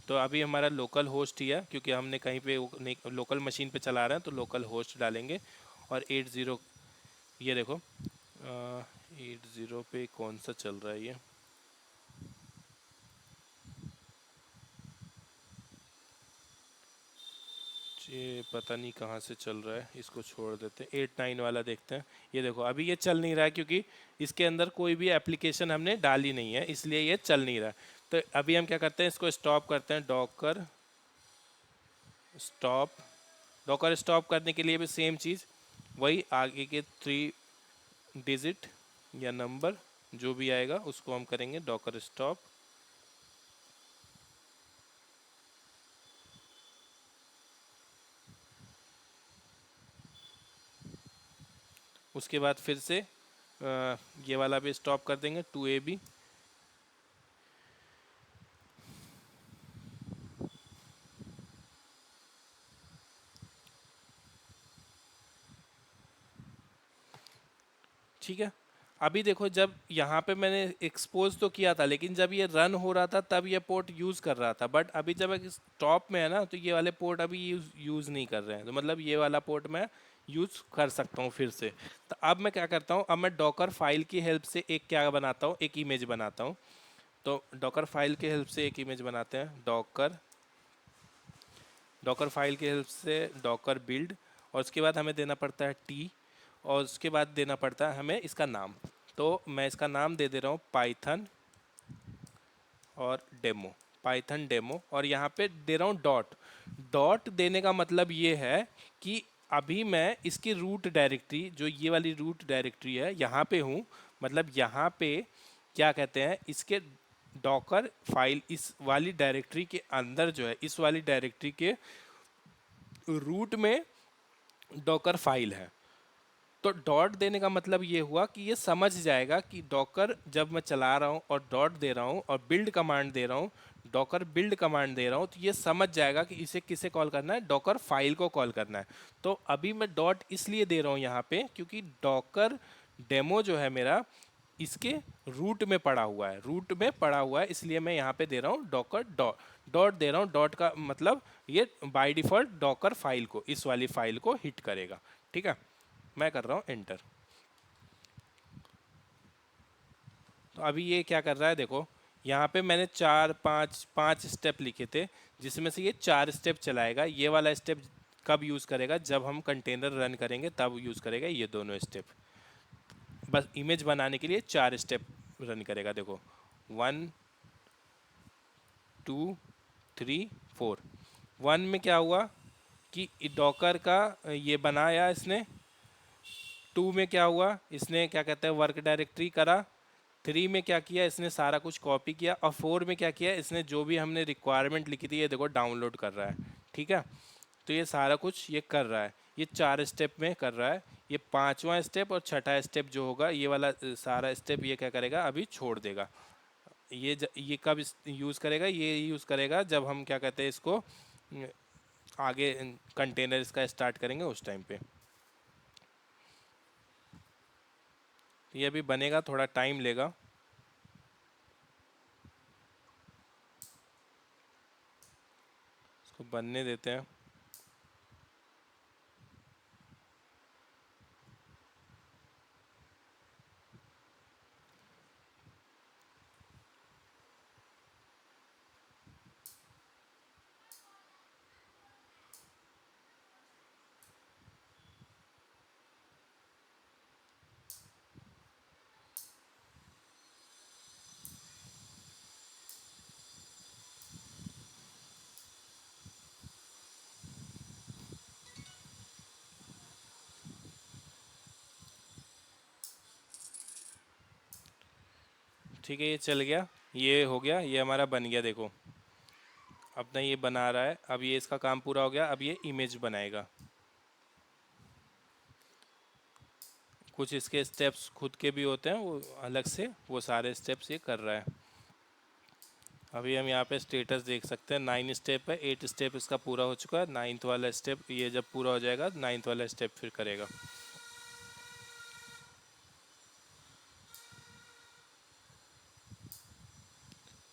तो अभी हमारा लोकल होस्ट ही है क्योंकि हमने कहीं पे लोकल मशीन पे चला रहे हैं तो लोकल होस्ट डालेंगे। और 80, ये देखो 80 पे कौन सा चल रहा है ये पता नहीं कहाँ से चल रहा है, इसको छोड़ देते हैं। 89 वाला देखते हैं। ये देखो अभी ये चल नहीं रहा है क्योंकि इसके अंदर कोई भी एप्लीकेशन हमने डाली नहीं है, इसलिए ये चल नहीं रहा है। तो अभी हम क्या करते हैं, इसको स्टॉप करते हैं, डॉकर स्टॉप। डॉकर स्टॉप करने के लिए भी सेम चीज़, वही आगे के 3 डिजिट या नंबर जो भी आएगा उसको हम करेंगे डॉकर स्टॉप। उसके बाद फिर से ये वाला भी स्टॉप कर देंगे 2AB। ठीक है। अभी देखो जब यहाँ पे मैंने एक्सपोज तो किया था, लेकिन जब ये रन हो रहा था तब ये पोर्ट यूज़ कर रहा था, बट अभी जब टॉप में है ना, तो ये वाले पोर्ट अभी यूज़ नहीं कर रहे हैं, तो मतलब ये वाला पोर्ट मैं यूज़ कर सकता हूँ फिर से। तो अब मैं क्या करता हूँ, अब मैं डॉकर फाइल की हेल्प से एक क्या बनाता हूँ, एक इमेज बनाता हूँ। तो डॉकर फाइल की हेल्प से एक इमेज बनाते हैं, डॉकर डॉकर फाइल की हेल्प से डॉकर बिल्ड, और उसके बाद हमें देना पड़ता है टी, और उसके बाद देना पड़ता है हमें इसका नाम। तो मैं इसका नाम दे दे रहा हूँ पाइथन और डेमो, पाइथन डेमो, और यहाँ पे दे रहा हूँ डॉट। डॉट देने का मतलब ये है कि अभी मैं इसकी रूट डायरेक्टरी, जो ये वाली रूट डायरेक्टरी है, यहाँ पे हूँ। मतलब यहाँ पे क्या कहते हैं, इसके डॉकर फाइल इस वाली डायरेक्टरी के अंदर जो है, इस वाली डायरेक्टरी के रूट में डॉकर फाइल है। तो डॉट देने का मतलब ये हुआ कि ये समझ जाएगा कि डॉकर जब मैं चला रहा हूँ और डॉट दे रहा हूँ और बिल्ड कमांड दे रहा हूँ, डॉकर बिल्ड कमांड दे रहा हूँ, तो ये समझ जाएगा कि इसे किसे कॉल करना है, डॉकर फाइल को कॉल करना है। तो अभी मैं डॉट इसलिए दे रहा हूँ यहाँ पे क्योंकि डॉकर डेमो जो है मेरा, इसके रूट में पड़ा हुआ है, रूट में पड़ा हुआ है, इसलिए मैं यहाँ पे दे रहा हूँ डॉकर डॉट। डॉट दे रहा हूँ, डॉट का मतलब ये बाय डिफॉल्ट डॉकर फाइल को, इस वाली फाइल को हिट करेगा। ठीक है, मैं कर रहा हूँ एंटर। तो अभी ये क्या कर रहा है, देखो यहाँ पे मैंने चार पाँच पाँच स्टेप लिखे थे, जिसमें से ये 4 स्टेप चलाएगा। ये वाला स्टेप कब यूज़ करेगा, जब हम कंटेनर रन करेंगे तब यूज़ करेगा ये दोनों स्टेप। बस इमेज बनाने के लिए 4 स्टेप रन करेगा। देखो 1 2 3 4। 1 में क्या हुआ कि डॉकर का ये बनाया इसने। 2 में क्या हुआ, इसने क्या कहते हैं वर्क डायरेक्टरी करा। 3 में क्या किया, इसने सारा कुछ कॉपी किया। और 4 में क्या किया, इसने जो भी हमने रिक्वायरमेंट लिखी थी, ये देखो डाउनलोड कर रहा है। ठीक है, तो ये सारा कुछ ये कर रहा है, ये 4 स्टेप में कर रहा है। ये 5वां स्टेप और छठा स्टेप जो होगा, ये वाला सारा स्टेप ये क्या करेगा, अभी छोड़ देगा। ये कब यूज़ करेगा, ये यूज़ करेगा जब हम क्या कहते हैं इसको आगे कंटेनर इसका स्टार्ट करेंगे उस टाइम पे। ये अभी बनेगा, थोड़ा टाइम लेगा। इसको बनने देते हैं। ठीक है, ये चल गया, ये हो गया, ये हमारा बन गया। देखो अपना ये बना रहा है, अब ये इसका काम पूरा हो गया। अब ये इमेज बनाएगा। कुछ इसके स्टेप्स खुद के भी होते हैं, वो अलग से, वो सारे स्टेप्स ये कर रहा है। अभी हम यहाँ पे स्टेटस देख सकते हैं, 9 स्टेप है, 8 स्टेप इसका पूरा हो चुका है। 9th वाला स्टेप ये जब पूरा हो जाएगा, 9th वाला स्टेप फिर करेगा।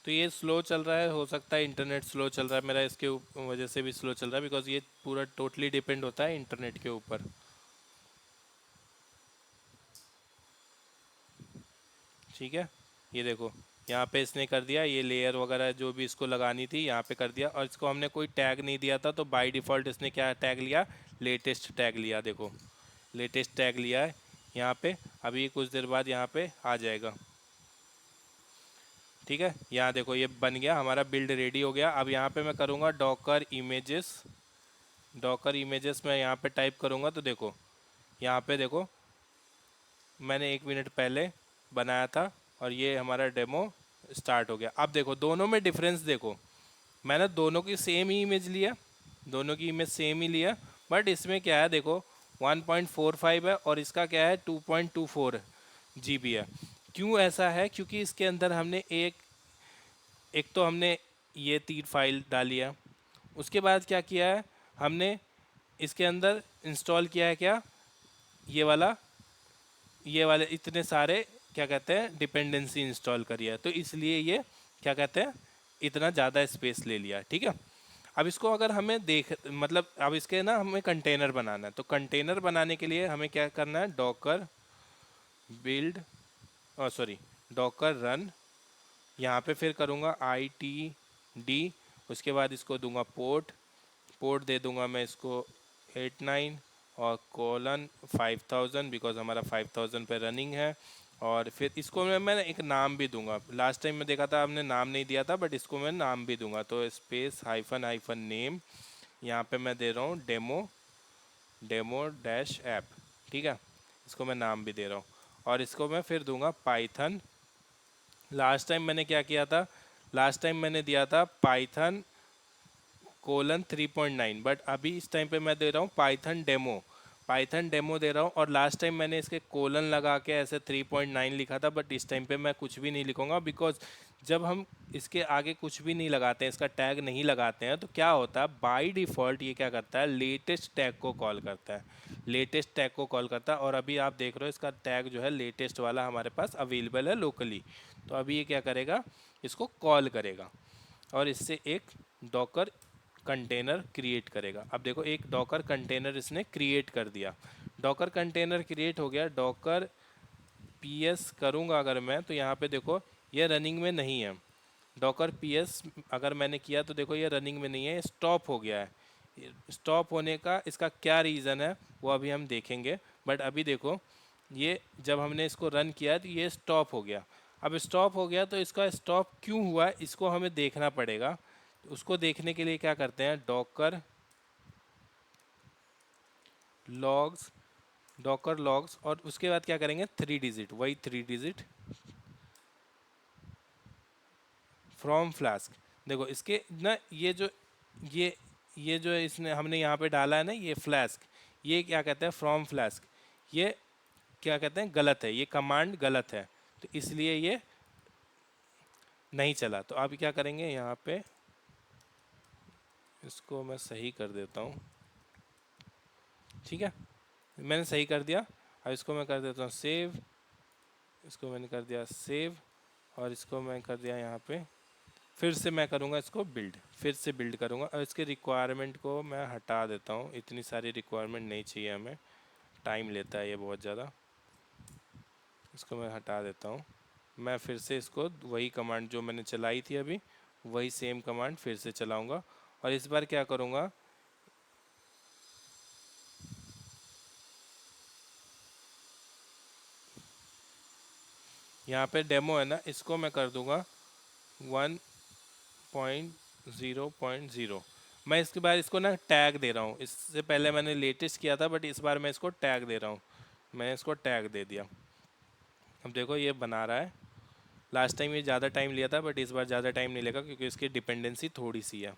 तो ये स्लो चल रहा है, हो सकता है इंटरनेट स्लो चल रहा है मेरा, इसके वजह से भी स्लो चल रहा है, बिकॉज ये पूरा टोटली डिपेंड होता है इंटरनेट के ऊपर। ठीक है, ये देखो यहाँ पे इसने कर दिया, ये लेयर वगैरह जो भी इसको लगानी थी यहाँ पे कर दिया। और इसको हमने कोई टैग नहीं दिया था, तो बाय डिफ़ॉल्ट इसने क्या टैग लिया, लेटेस्ट टैग लिया। देखो लेटेस्ट टैग लिया है यहाँ पे। अभी कुछ देर बाद यहाँ पे आ जाएगा। ठीक है, यहाँ देखो ये बन गया, हमारा बिल्ड रेडी हो गया। अब यहाँ पे मैं करूँगा डॉकर इमेजेस। डॉकर इमेजेस मैं यहाँ पे टाइप करूँगा, तो देखो यहाँ पे देखो मैंने 1 मिनट पहले बनाया था, और ये हमारा डेमो स्टार्ट हो गया। अब देखो दोनों में डिफरेंस देखो, मैंने दोनों की सेम ही इमेज लिया, दोनों की इमेज सेम ही लिया, बट इसमें क्या है देखो 1.45 है और इसका क्या है 2.24 GB है। क्यों ऐसा है, क्योंकि इसके अंदर हमने एक एक तो हमने ये 3 फाइल डाली है। उसके बाद क्या किया है हमने, इसके अंदर इंस्टॉल किया है क्या, ये वाला ये वाले इतने सारे क्या कहते हैं डिपेंडेंसी इंस्टॉल करी है, तो इसलिए ये क्या कहते हैं इतना ज़्यादा स्पेस ले लिया। ठीक है, अब इसको अगर हमें देख मतलब अब इसके ना हमें कंटेनर बनाना है, तो कंटेनर बनाने के लिए हमें क्या करना है, Docker build sorry Docker run, यहाँ पे फिर करूँगा ITD, उसके बाद इसको दूंगा पोर्ट, पोर्ट दे दूंगा मैं इसको 89 और कोलन 5000 बिकॉज हमारा 5000 पे रनिंग है। और फिर इसको मैं एक नाम भी दूंगा, लास्ट टाइम मैं देखा था हमने नाम नहीं दिया था, बट इसको मैं नाम भी दूंगा, तो स्पेस हाइफन हाइफन नेम, यहाँ पे मैं दे रहा हूँ डेमो, डेमो डैश ऐप। ठीक है, इसको मैं नाम भी दे रहा हूँ, और इसको मैं फिर दूंगा पाइथन। लास्ट टाइम मैंने क्या किया था, लास्ट टाइम मैंने दिया था पाइथन कोलन 3.9, बट अभी इस टाइम पे मैं दे रहा हूँ पाइथन डेमो, पाइथन डेमो दे रहा हूँ। और लास्ट टाइम मैंने इसके कोलन लगा के ऐसे 3.9 लिखा था, बट इस टाइम पे मैं कुछ भी नहीं लिखूंगा, बिकॉज जब हम इसके आगे कुछ भी नहीं लगाते हैं, इसका टैग नहीं लगाते हैं, तो क्या होता है बाय डिफ़ॉल्ट ये क्या करता है, लेटेस्ट टैग को कॉल करता है, लेटेस्ट टैग को कॉल करता है। और अभी आप देख रहे हो इसका टैग जो है लेटेस्ट वाला हमारे पास अवेलेबल है लोकली, तो अभी ये क्या करेगा, इसको कॉल करेगा और इससे एक डॉकर कंटेनर क्रिएट करेगा। अब देखो एक डॉकर कंटेनर इसने क्रिएट कर दिया, डॉकर कंटेनर क्रिएट हो गया। डॉकर PS करूँगा अगर मैं, तो यहाँ पे देखो ये रनिंग में नहीं है। डॉकर PS अगर मैंने किया तो देखो ये रनिंग में नहीं है, स्टॉप हो गया है। स्टॉप होने का इसका क्या रीज़न है वो अभी हम देखेंगे, बट अभी देखो ये जब हमने इसको रन किया तो ये स्टॉप हो गया। अब स्टॉप हो गया तो इसका स्टॉप क्यों हुआ इसको हमें देखना पड़ेगा। उसको देखने के लिए क्या करते हैं, डॉकर लॉग्स, डॉकर लॉग्स, और उसके बाद क्या करेंगे 3 डिजिट, वही 3 डिजिट फ्रॉम फ्लास्क। देखो इसके ना ये ये जो इसने हमने यहाँ पे डाला है ना ये फ्लास्क, ये क्या कहते हैं फ्रॉम फ्लास्क, ये क्या कहते हैं गलत है, ये कमांड गलत है, तो इसलिए ये नहीं चला। तो अभी क्या करेंगे यहाँ पे इसको मैं सही कर देता हूँ। ठीक है, मैंने सही कर दिया। अब इसको मैं कर देता हूँ सेव, इसको मैंने कर दिया सेव, और इसको मैं कर दिया यहाँ पे, फिर से मैं करूँगा इसको बिल्ड, फिर से बिल्ड करूँगा। और इसके रिक्वायरमेंट को मैं हटा देता हूँ, इतनी सारी रिक्वायरमेंट नहीं चाहिए हमें, टाइम लेता है ये बहुत ज़्यादा, इसको मैं हटा देता हूँ। मैं फिर से इसको वही कमांड जो मैंने चलाई थी अभी, वही सेम कमांड फिर से चलाऊँगा। और इस बार क्या करूँगा, यहाँ पे डेमो है ना, इसको मैं कर दूँगा 1.0.0। मैं इसके बाद इसको ना टैग दे रहा हूँ, इससे पहले मैंने लेटेस्ट किया था बट इस बार मैं इसको टैग दे रहा हूँ, मैंने इसको टैग दे दिया। अब देखो ये बना रहा है, लास्ट टाइम ये ज़्यादा टाइम लिया था बट इस बार ज़्यादा टाइम नहीं लेगा क्योंकि इसकी डिपेंडेंसी थोड़ी सी है,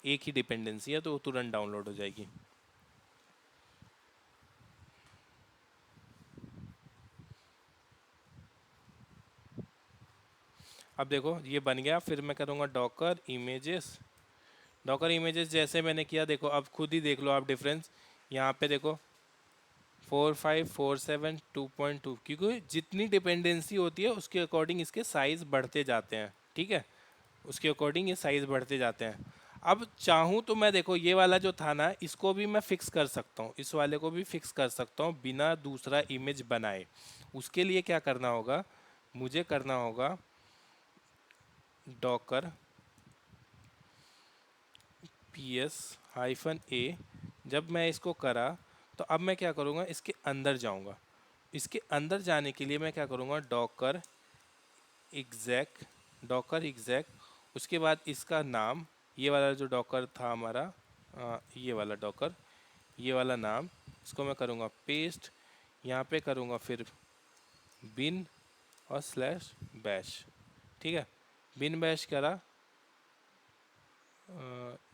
एक ही डिपेंडेंसी है, तो वो तुरंत डाउनलोड हो जाएगी। अब देखो ये बन गया, फिर मैं करूँगा डॉकर इमेजेस, डॉकर इमेजेस जैसे मैंने किया, देखो अब खुद ही देख लो आप डिफरेंस, यहाँ पे देखो 4547 2.2, क्योंकि जितनी डिपेंडेंसी होती है उसके अकॉर्डिंग इसके साइज़ बढ़ते जाते हैं। ठीक है, उसके अकॉर्डिंग ये साइज़ बढ़ते जाते हैं। अब चाहूँ तो मैं देखो ये वाला जो था ना इसको भी मैं फिक्स कर सकता हूँ, इस वाले को भी फिक्स कर सकता हूँ बिना दूसरा इमेज बनाए। उसके लिए क्या करना होगा, मुझे करना होगा डॉकर PS-A। जब मैं इसको करा तो अब मैं क्या करूँगा, इसके अंदर जाऊँगा। इसके अंदर जाने के लिए मैं क्या करूँगा, डॉकर एग्जैक, डॉकर एग्जैक, उसके बाद इसका नाम, ये वाला जो डॉकर था हमारा, ये वाला डॉकर, ये वाला नाम, इसको मैं करूँगा पेस्ट, यहाँ पे करूँगा फिर बिन और स्लैश बैश। ठीक है, बिन बैश करा,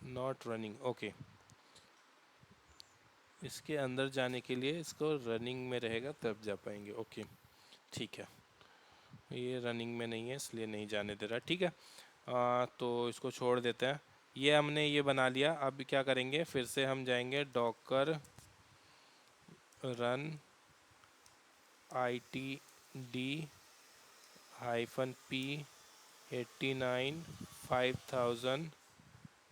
नॉट रनिंग, ओके। इसके अंदर जाने के लिए इसको रनिंग में रहेगा तब जा पाएंगे, ओके ठीक है। ये रनिंग में नहीं है इसलिए नहीं जाने दे रहा, ठीक है। तो इसको छोड़ देते हैं, ये हमने ये बना लिया। अब क्या करेंगे, फिर से हम जाएंगे डॉकर रन ITD-P89 5000।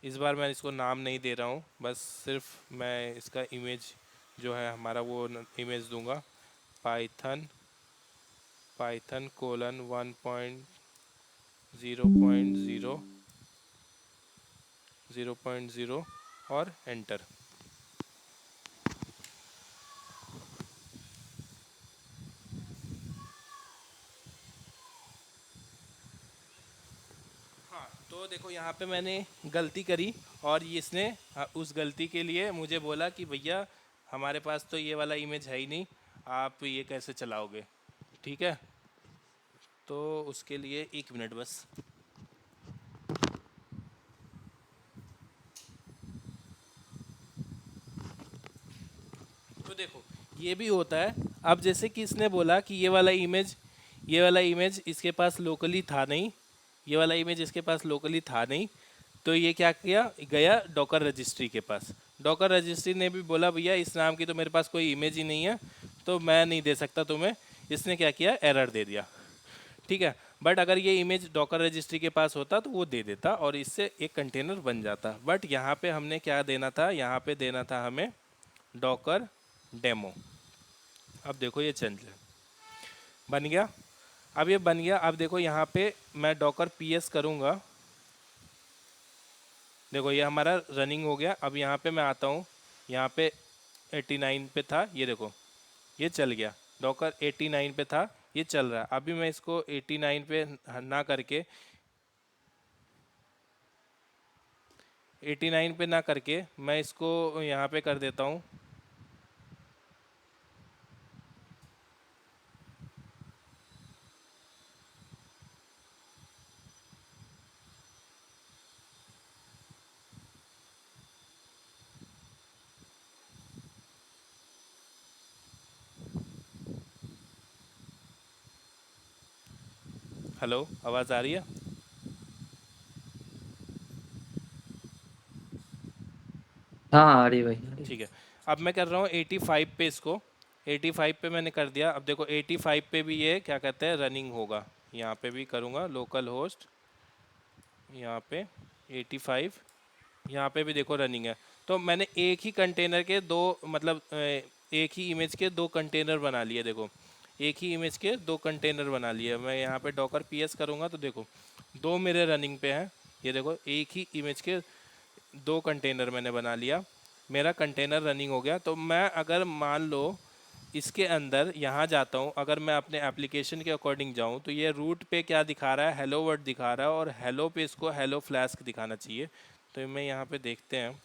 इस बार मैं इसको नाम नहीं दे रहा हूँ, बस सिर्फ मैं इसका इमेज जो है हमारा वो इमेज दूंगा। पाइथन पाइथन कोलन 1.0.0 और एंटर। हाँ, तो देखो यहाँ पे मैंने गलती करी और ये इसने उस गलती के लिए मुझे बोला कि भैया हमारे पास तो ये वाला इमेज है ही नहीं, आप ये कैसे चलाओगे। ठीक है, तो उसके लिए 1 मिनट बस। तो देखो ये भी होता है। अब जैसे कि इसने बोला कि ये वाला इमेज इसके पास लोकली था नहीं, ये वाला इमेज इसके पास लोकली था नहीं। तो ये क्या किया, गया डॉकर रजिस्ट्री के पास। डॉकर रजिस्ट्री ने भी बोला भैया इस नाम की तो मेरे पास कोई इमेज ही नहीं है, तो मैं नहीं दे सकता तुम्हें। इसने क्या किया, एरर दे दिया। ठीक है, बट अगर ये इमेज डॉकर रजिस्ट्री के पास होता तो वो दे देता और इससे एक कंटेनर बन जाता। बट यहाँ पे हमने क्या देना था, यहाँ पे देना था हमें डॉकर डेमो। अब देखो ये चल बन गया। अब ये बन गया। अब देखो यहाँ पे मैं डॉकर पीएस करूँगा, देखो ये हमारा रनिंग हो गया। अब यहाँ पे मैं आता हूँ, यहाँ पे 89 पे था, ये देखो ये चल गया। डॉकर 89 पे था, ये चल रहा है। अभी मैं इसको 89 पे ना करके 89 पे ना करके मैं इसको यहाँ पे कर देता हूँ। हेलो, आवाज़ आ रही है?
हाँ आ रही भाई आ रही।
ठीक है, अब मैं कर रहा हूँ 85 पे इसको। 85 पे मैंने कर दिया। अब देखो 85 पे भी ये क्या कहते हैं, रनिंग होगा। यहाँ पे भी करूँगा लोकल होस्ट, यहाँ पे 85, यहाँ पे भी देखो रनिंग है। तो मैंने एक ही कंटेनर के दो, मतलब एक ही इमेज के दो कंटेनर बना लिए। देखो एक ही इमेज के दो कंटेनर बना लिए। मैं यहाँ पे डॉकर पीएस करूँगा तो देखो दो मेरे रनिंग पे हैं। ये देखो एक ही इमेज के दो कंटेनर मैंने बना लिया, मेरा कंटेनर रनिंग हो गया। तो मैं अगर मान लो इसके अंदर यहाँ जाता हूँ, अगर मैं अपने एप्लीकेशन के अकॉर्डिंग जाऊँ तो ये रूट पे क्या दिखा रहा है, हेलो वर्ड दिखा रहा है, और हेलो पे इसको हेलो फ्लैस्क दिखाना चाहिए। तो मैं यहाँ पे देखते हैं,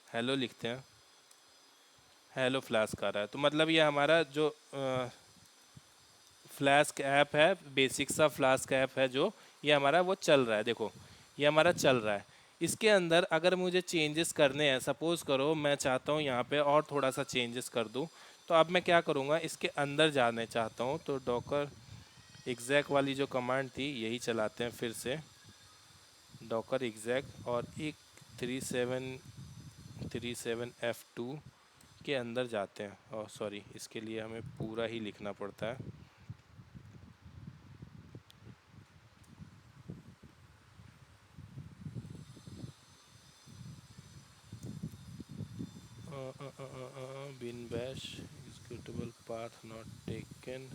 हेलो लिखते हैं, हेलो फ्लास्क आ रहा है। तो मतलब ये हमारा जो फ्लास्क ऐप है, बेसिक सा फ्लास्क ऐप है जो, ये हमारा वो चल रहा है। देखो ये हमारा चल रहा है। इसके अंदर अगर मुझे चेंजेस करने हैं, सपोज़ करो मैं चाहता हूँ यहाँ पे और थोड़ा सा चेंजेस कर दूँ, तो अब मैं क्या करूँगा, इसके अंदर जाने चाहता हूँ तो डॉकर एग्जैक वाली जो कमांड थी यही चलाते हैं फिर से, डॉकर एग्जैक, और एक 3737F2 के अंदर जाते हैं। और सॉरी, इसके लिए हमें पूरा ही लिखना पड़ता है। Bin bash executable path not taken.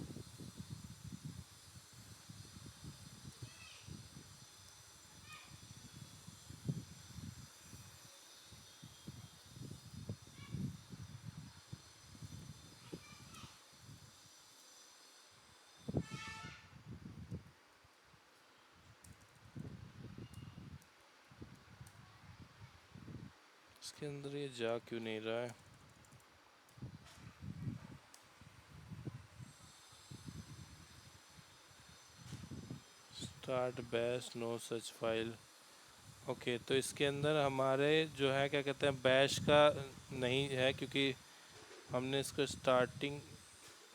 इसके अंदर ये जा क्यों नहीं रहा है? Start bash no such file. Okay, तो इसके अंदर हमारे जो है क्या कहते हैं, बैश का नहीं है, क्योंकि हमने इसको स्टार्टिंग,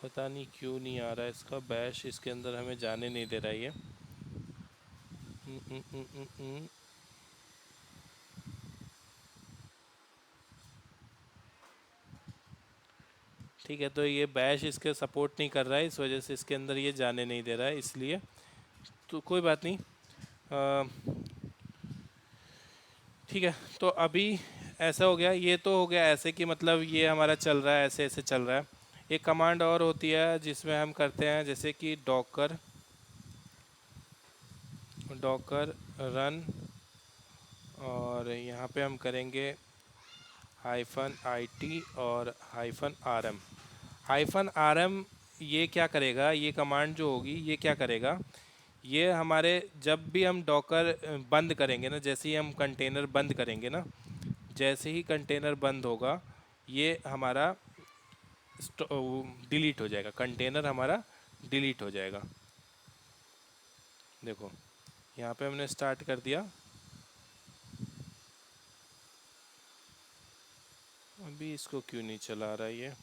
पता नहीं क्यों नहीं आ रहा है इसका बैश, इसके अंदर हमें जाने नहीं दे रहा है ये। हम्म, हम्म, हम्म, हम्म, हम्म। ठीक है, तो ये बैश इसके सपोर्ट नहीं कर रहा है, इस वजह से इसके अंदर ये जाने नहीं दे रहा है, इसलिए तो कोई बात नहीं। ठीक है, तो अभी ऐसा हो गया, ये तो हो गया ऐसे कि मतलब ये हमारा चल रहा है, ऐसे ऐसे चल रहा है। एक कमांड और होती है जिसमें हम करते हैं जैसे कि डॉकर डॉकर रन, और यहाँ पे हम करेंगे -it और -rm। -rm ये क्या करेगा, ये कमांड जो होगी ये क्या करेगा, ये हमारे जब भी हम डॉकर बंद करेंगे ना, जैसे ही हम कंटेनर बंद करेंगे ना, जैसे ही कंटेनर बंद होगा ये हमारा डिलीट हो जाएगा, कंटेनर हमारा डिलीट हो जाएगा। देखो यहाँ पे हमने स्टार्ट कर दिया, अभी इसको क्यों नहीं चला रहा ये।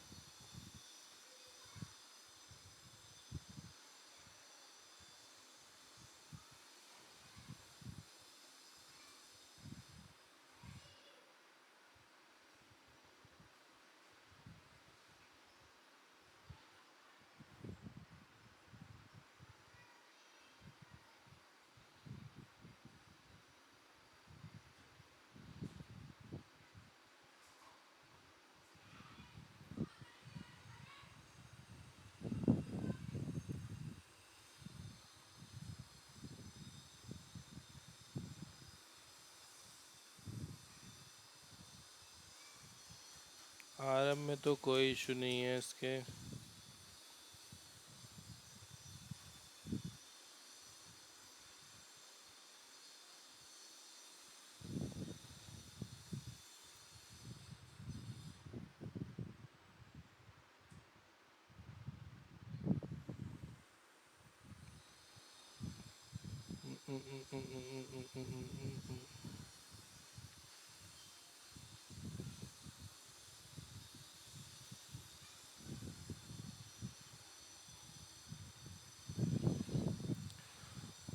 आरएम में तो कोई इशू नहीं है इसके।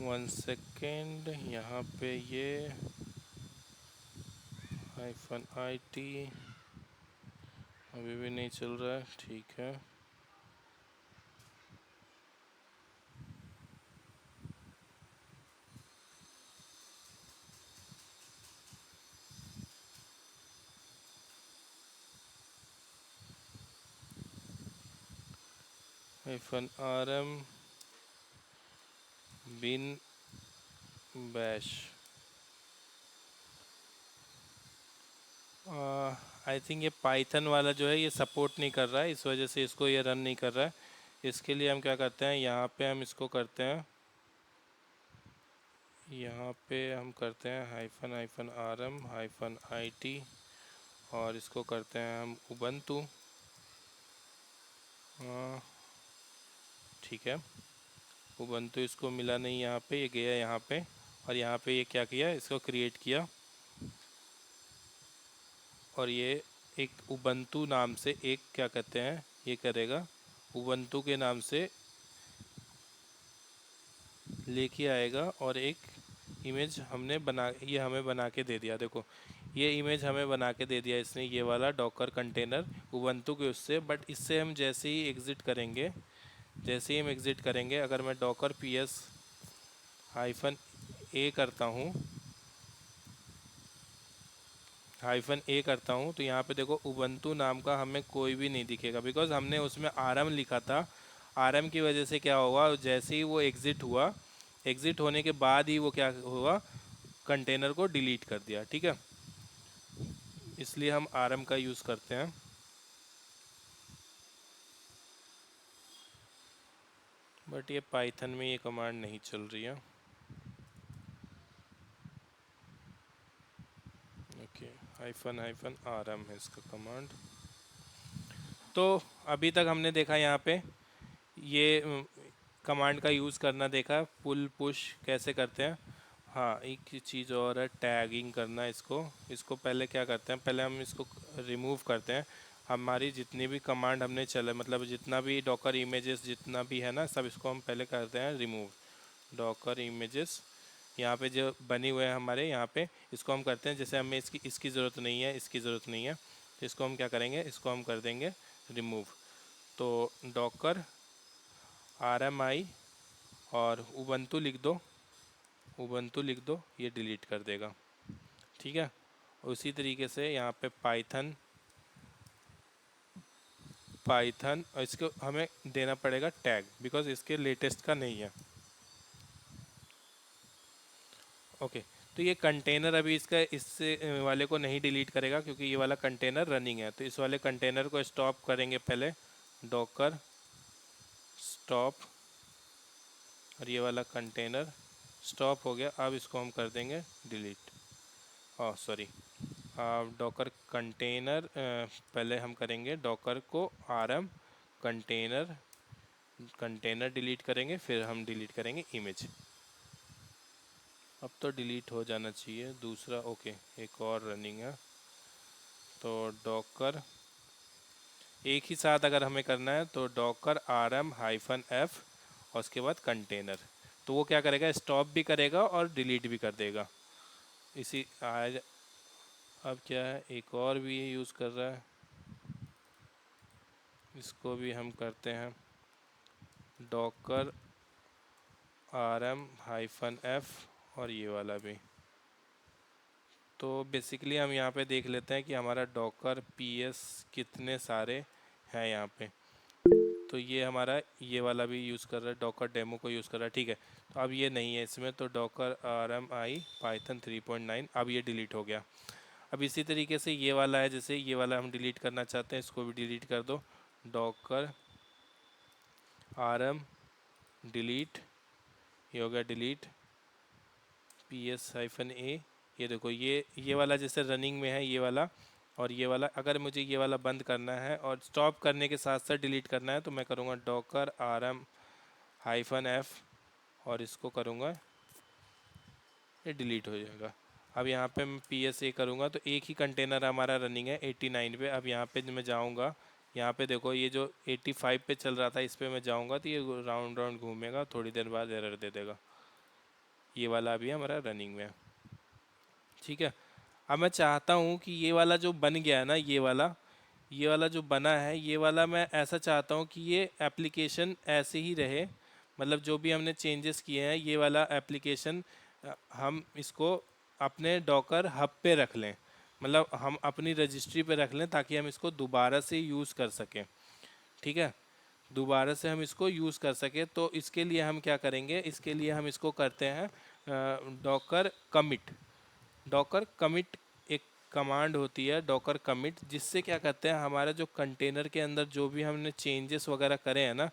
वन सेकेंड, यहाँ पे ये -it अभी भी नहीं चल रहा है, ठीक है। -rm bin bash, I think ये पाइथन वाला जो है ये सपोर्ट नहीं कर रहा है, इस वजह से इसको ये रन नहीं कर रहा है। इसके लिए हम क्या करते हैं, यहाँ पे हम इसको करते हैं, यहाँ पे हम करते हैं -rm -it, और इसको करते हैं हम उबंटू। ठीक है, उबंटू इसको मिला नहीं, यहाँ पे ये गया यहाँ पे, और यहाँ पे ये क्या किया, इसको क्रिएट किया, और ये एक उबंटू नाम से एक क्या कहते हैं ये करेगा, उबंटू के नाम से लेके आएगा, और एक इमेज हमने बना, ये हमें बना के दे दिया। देखो ये इमेज हमें बना के दे दिया इसने, ये वाला डॉकर कंटेनर उबंटू के उससे। बट इससे हम जैसे ही एग्ज़िट करेंगे, जैसे ही हम एग्ज़िट करेंगे, अगर मैं डॉकर -a करता हूँ, -a करता हूँ, तो यहाँ पे देखो उबंटू नाम का हमें कोई भी नहीं दिखेगा, बिकॉज हमने उसमें आरएम लिखा था। आरएम की वजह से क्या होगा, जैसे ही वो एग्ज़िट हुआ, एग्ज़िट होने के बाद ही वो क्या हुआ, कंटेनर को डिलीट कर दिया। ठीक है, इसलिए हम आरएम का यूज़ करते हैं। बट ये पाइथन में ये कमांड नहीं चल रही है। ओके, -rm है इसका कमांड। तो अभी तक हमने देखा यहाँ पे ये कमांड का यूज़ करना देखा, पुल पुश कैसे करते हैं। हाँ, एक चीज़ और है, टैगिंग करना। इसको पहले क्या करते हैं, पहले हम इसको रिमूव करते हैं। हमारी जितनी भी कमांड हमने चला, मतलब जितना भी डॉकर इमेजेस जितना भी है ना, सब इसको हम पहले करते हैं रिमूव। डॉकर इमेजेस यहाँ पे जो बनी हुए हैं हमारे, यहाँ पे इसको हम करते हैं, जैसे हमें इसकी ज़रूरत नहीं है, इसकी ज़रूरत नहीं है, तो इसको हम क्या करेंगे, इसको हम कर देंगे रिमूव। तो डॉकर RMI और उबंटू लिख दो, उबंटू लिख दो, ये डिलीट कर देगा। ठीक है, उसी तरीके से यहाँ पे पाइथन, पाइथन, और इसको हमें देना पड़ेगा टैग, बिकॉज इसके लेटेस्ट का नहीं है। ओके, तो ये कंटेनर अभी इसका इससे वाले को नहीं डिलीट करेगा क्योंकि ये वाला कंटेनर रनिंग है। तो इस वाले कंटेनर को स्टॉप करेंगे पहले, डॉकर स्टॉप, और ये वाला कंटेनर स्टॉप हो गया। अब इसको हम कर देंगे डिलीट। सॉरी, डॉकर कंटेनर पहले हम करेंगे डॉकर को RM कंटेनर, कंटेनर डिलीट करेंगे, फिर हम डिलीट करेंगे इमेज। अब तो डिलीट हो जाना चाहिए दूसरा। ओके, एक और रनिंग है। तो डॉकर एक ही साथ अगर हमें करना है तो डॉकर RM-F और उसके बाद कंटेनर, तो वो क्या करेगा, स्टॉप भी करेगा और डिलीट भी कर देगा। इसी आज अब क्या है, एक और भी ये यूज़ कर रहा है, इसको भी हम करते हैं डॉकर RM-F और ये वाला भी। तो बेसिकली हम यहाँ पे देख लेते हैं कि हमारा डॉकर PS कितने सारे हैं यहाँ पे। तो ये हमारा ये वाला भी यूज़ कर रहा है, डॉकर डेमो को यूज़ कर रहा है। ठीक है, तो अब ये नहीं है इसमें, तो डॉकर RMI पाइथन 3.9 अब ये डिलीट हो गया। अब इसी तरीके से ये वाला है, जैसे ये वाला हम डिलीट करना चाहते हैं, इसको भी डिलीट कर दो, डॉकर RM डिलीट, ये हो गया डिलीट, PS-A। ये देखो, ये वाला जैसे रनिंग में है ये वाला, और ये वाला अगर मुझे ये वाला बंद करना है और स्टॉप करने के साथ साथ डिलीट करना है तो मैं करूँगा डॉकर RM-F और इसको करूँगा, ये डिलीट हो जाएगा। अब यहाँ पे मैं PSA करूँगा तो एक ही कंटेनर हमारा रनिंग है 89 पे। अब यहाँ पे मैं जाऊँगा, यहाँ पे देखो ये जो 85 पे चल रहा था इस पे मैं जाऊँगा तो ये राउंड राउंड घूमेगा, थोड़ी देर बाद एरर दे देगा। ये वाला अभी हमारा रनिंग में है। ठीक है, अब मैं चाहता हूँ कि ये वाला जो बन गया है ना, ये वाला जो बना है, ये वाला मैं ऐसा चाहता हूँ कि ये एप्लीकेशन ऐसे ही रहे। मतलब जो भी हमने चेंजेस किए हैं ये वाला एप्लीकेशन हम इसको अपने डॉकर हब पे रख लें, मतलब हम अपनी रजिस्ट्री पे रख लें ताकि हम इसको दोबारा से यूज़ कर सकें। ठीक है, दोबारा से हम इसको यूज़ कर सकें। तो इसके लिए हम क्या करेंगे, इसके लिए हम इसको करते हैं डॉकर कमिट। डॉकर कमिट एक कमांड होती है, डॉकर कमिट, जिससे क्या करते हैं हमारा जो कंटेनर के अंदर जो भी हमने चेंजेस वगैरह करे हैं ना,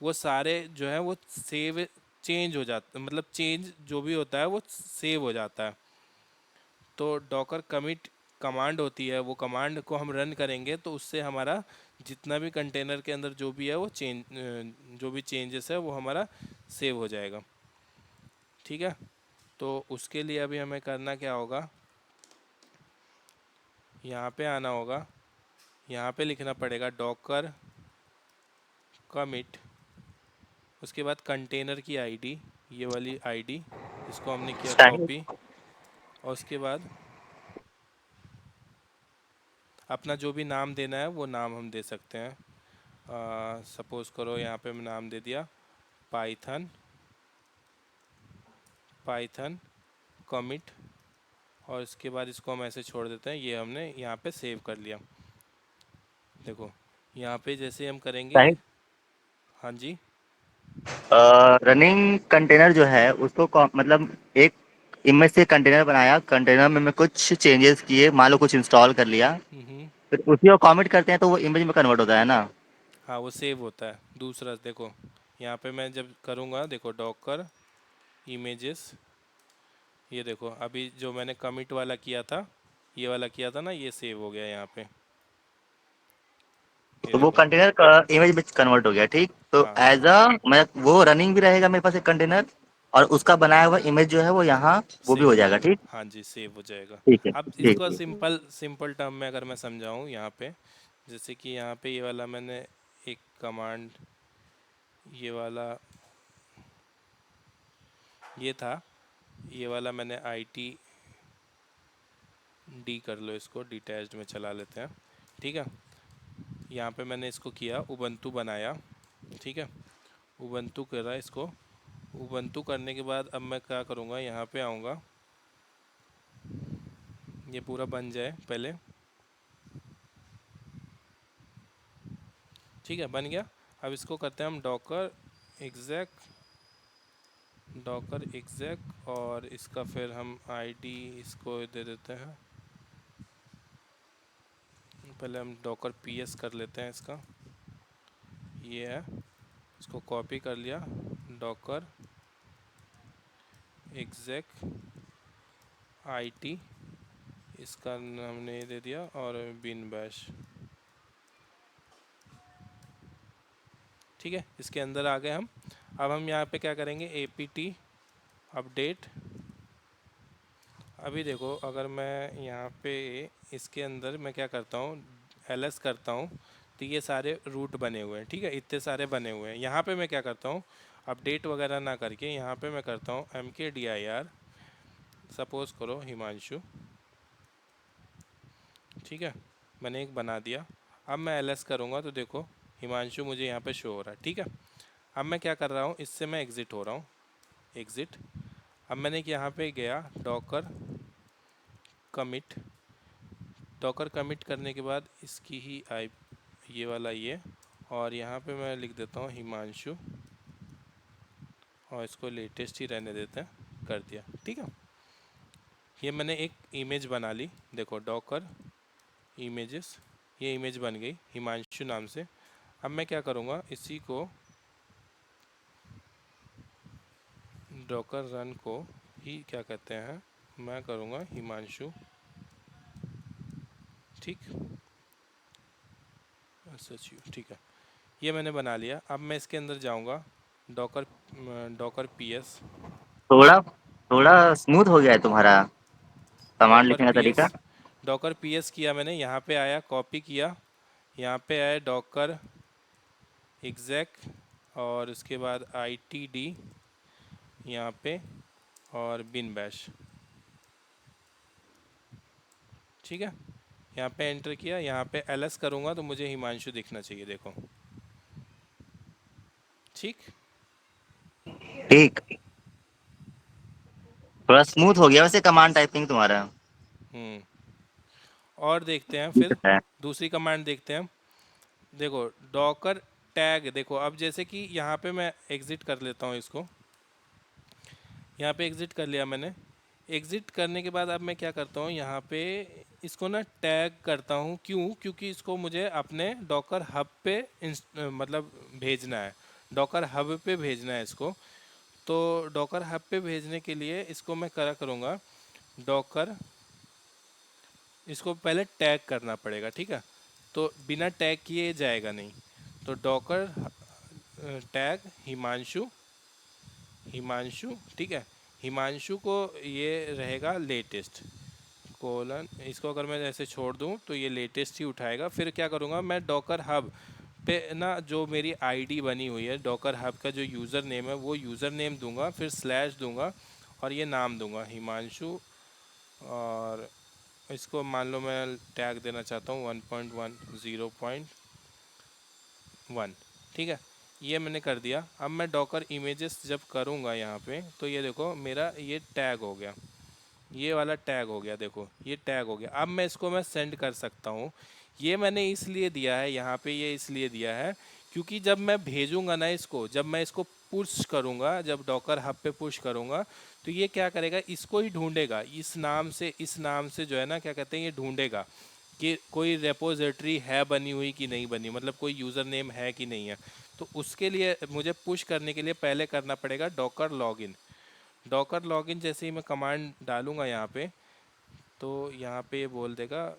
वो सारे जो है वो सेव चेंज हो जाता, मतलब चेंज जो भी होता है वो सेव हो जाता है। तो डॉकर कमिट कमांड होती है, वो कमांड को हम रन करेंगे तो उससे हमारा जितना भी कंटेनर के अंदर जो भी है वो जो भी चेंजेस है वो हमारा सेव हो जाएगा। ठीक है, तो उसके लिए अभी हमें करना क्या होगा, यहाँ पे आना होगा, यहाँ पे लिखना पड़ेगा डॉकर कमिट, उसके बाद कंटेनर की आईडी, ये वाली आईडी इसको हमने किया कॉपी, और उसके बाद अपना जो भी नाम देना है वो नाम हम दे सकते हैं। सपोज़ करो यहाँ पे मैं नाम दे दिया पाइथन, पाइथन कमिट, और इसके बाद इसको हम ऐसे छोड़ देते हैं। ये हमने यहाँ पे सेव कर लिया। देखो यहाँ पे जैसे हम करेंगे,
साहिब,
हाँ जी,
रनिंग कंटेनर जो है उसको मतलब एक इमेज से कंटेनर बनाया, कंटेनर में मैं कुछ चेंजेस किए, मान लो कुछ इंस्टॉल कर लिया, फिर उसी को कमिट करते हैं तो वो इमेज में कन्वर्ट होता है ना।
हाँ वो सेव होता है। दूसरा देखो, यहाँ पे मैं जब करूँगा, देखो डॉकर इमेजेस, ये देखो अभी जो मैंने कमिट वाला किया था, ये वाला किया था ना, ये सेव हो गया यहाँ पे, ये
तो वो
देखो।
कंटेनर का इमेज में कन्वर्ट हो गया, ठीक। तो
हाँ
एज अ मैं वो रनिंग भी रहेगा मेरे पास एक कंटेनर, और उसका बनाया हुआ इमेज जो है वो यहाँ वो भी
सेव
हो
हो
जाएगा,
जाएगा,
ठीक।
हाँ जी सेव हो जाएगा।
ठीक है,
अब
ठीक
इसको
है।
सिंपल सिंपल टर्म में अगर मैं समझाऊँ यहाँ पे, जैसे कि यहाँ पे ये वाला मैंने एक कमांड, ये वाला ये था, ये वाला मैंने IT D कर लो, इसको डिटैच्ड में चला लेते हैं। ठीक है, यहाँ पे मैंने इसको किया, उबंटू बनाया, ठीक है, उबंटू करा इसको। उबंटू करने के बाद अब मैं क्या करूँगा, यहाँ पे आऊँगा, ये पूरा बन जाए पहले, ठीक है, बन गया। अब इसको करते हैं हम डॉकर एग्जैक और इसका फिर हम आईडी इसको दे देते हैं। पहले हम डॉकर पीएस कर लेते हैं इसका, ये है, इसको कॉपी कर लिया, डॉकर एग्जैक आईटी, इसका हमने ये दे दिया, और बिन बैश, ठीक है, इसके अंदर आ गए हम। अब हम यहाँ पे क्या करेंगे, एपीटी अपडेट। अभी देखो, अगर मैं यहाँ पे इसके अंदर मैं क्या करता हूँ, एलएस करता हूँ, तो ये सारे रूट बने हुए हैं, ठीक है, इतने सारे बने हुए हैं। यहाँ पे मैं क्या करता हूँ, अपडेट वगैरह ना करके यहाँ पे मैं करता हूँ mkdir, सपोज करो हिमांशु, ठीक है, मैंने एक बना दिया। अब मैं एलएस करूँगा तो देखो हिमांशु मुझे यहाँ पे शो हो रहा है, ठीक है। अब मैं क्या कर रहा हूँ, इससे मैं एग्ज़िट हो रहा हूँ, एग्ज़िट। अब मैंने यहाँ पे गया डॉकर कमिट, डॉकर कमिट करने के बाद इसकी ही ये वाला ये, और यहाँ पे मैं लिख देता हूँ हिमांशु, और इसको लेटेस्ट ही रहने देते हैं, कर दिया, ठीक है। ये मैंने एक इमेज बना ली, देखो डॉकर इमेजेस, ये इमेज बन गई हिमांशु नाम से। अब मैं क्या करूँगा, इसी को डॉकर रन को ही क्या कहते हैं, मैं करूँगा हिमांशु, ठीक, SHU, ठीक है, ये मैंने बना लिया। अब मैं इसके अंदर जाऊँगा, डॉकर डॉकर पीएस,
थोड़ा थोड़ा स्मूथ हो गया है तुम्हारा कमांड
डॉकर
लिखने का
पीएस,
तरीका।
डॉकर पीएस किया मैंने, यहाँ पे आया, कॉपी किया, यहाँ पे आया डॉकर एग्जैक, और उसके बाद ITD यहाँ पे, और बिन बैश, ठीक है, यहाँ पे एंटर किया। यहाँ पे एलएस करूँगा तो मुझे हिमांशु दिखना चाहिए, देखो, ठीक।
ठीक, थोड़ा स्मूथ हो गया वैसे कमांड टाइपिंग तुम्हारा।
हम्म, और देखते हैं
ठीक
फिर,
है।
दूसरी कमांड देखते हैं। देखो डॉकर टैग, देखो अब जैसे कि यहाँ पे मैं एग्ज़िट कर लेता हूँ इसको, यहाँ पे एग्ज़िट कर लिया मैंने। एग्ज़िट करने के बाद अब मैं क्या करता हूँ, यहाँ पे इसको ना टैग करता हूँ, क्यों, क्योंकि इसको मुझे अपने डॉकर हब पे मतलब भेजना है, डॉकर हब पे भेजना है इसको। तो डॉकर हब पे भेजने के लिए इसको मैं क्या करूँगा, डॉकर, इसको पहले टैग करना पड़ेगा, ठीक है, तो बिना टैग किए जाएगा नहीं। तो डॉकर टैग हिमांशु, हिमांशु, ठीक है, हिमांशु को ये रहेगा लेटेस्ट कोलन, इसको अगर मैं ऐसे छोड़ दूं तो ये लेटेस्ट ही उठाएगा। फिर क्या करूँगा, मैं डॉकर हब पे ना जो मेरी आईडी बनी हुई है, डॉकर हब का जो यूज़र नेम है वो यूज़र नेम दूंगा, फिर स्लैश दूंगा, और ये नाम दूंगा हिमांशु, और इसको मान लो मैं टैग देना चाहता हूँ 1.1 0.1, ठीक है, ये मैंने कर दिया। अब मैं डॉकर इमेजेस जब करूँगा यहाँ पे, तो ये देखो मेरा ये टैग हो गया, ये वाला टैग हो गया, देखो ये टैग हो गया। अब मैं इसको मैं सेंड कर सकता हूँ। ये मैंने इसलिए दिया है यहाँ पे, ये इसलिए दिया है क्योंकि जब मैं भेजूंगा ना इसको, जब मैं इसको पुश करूँगा, जब डॉकर हब पे पुश करूँगा, तो ये क्या करेगा, इसको ही ढूंढेगा, इस नाम से जो है ना, क्या कहते हैं, ये ढूंढेगा कि कोई रेपोजिटरी है बनी हुई कि नहीं बनी, मतलब कोई यूज़र नेम है कि नहीं है। तो उसके लिए मुझे पुश करने के लिए पहले करना पड़ेगा डॉकर लॉगिन। डॉकर लॉगिन जैसे ही मैं कमांड डालूंगा यहाँ पे, तो यहाँ पे ये बोल देगा,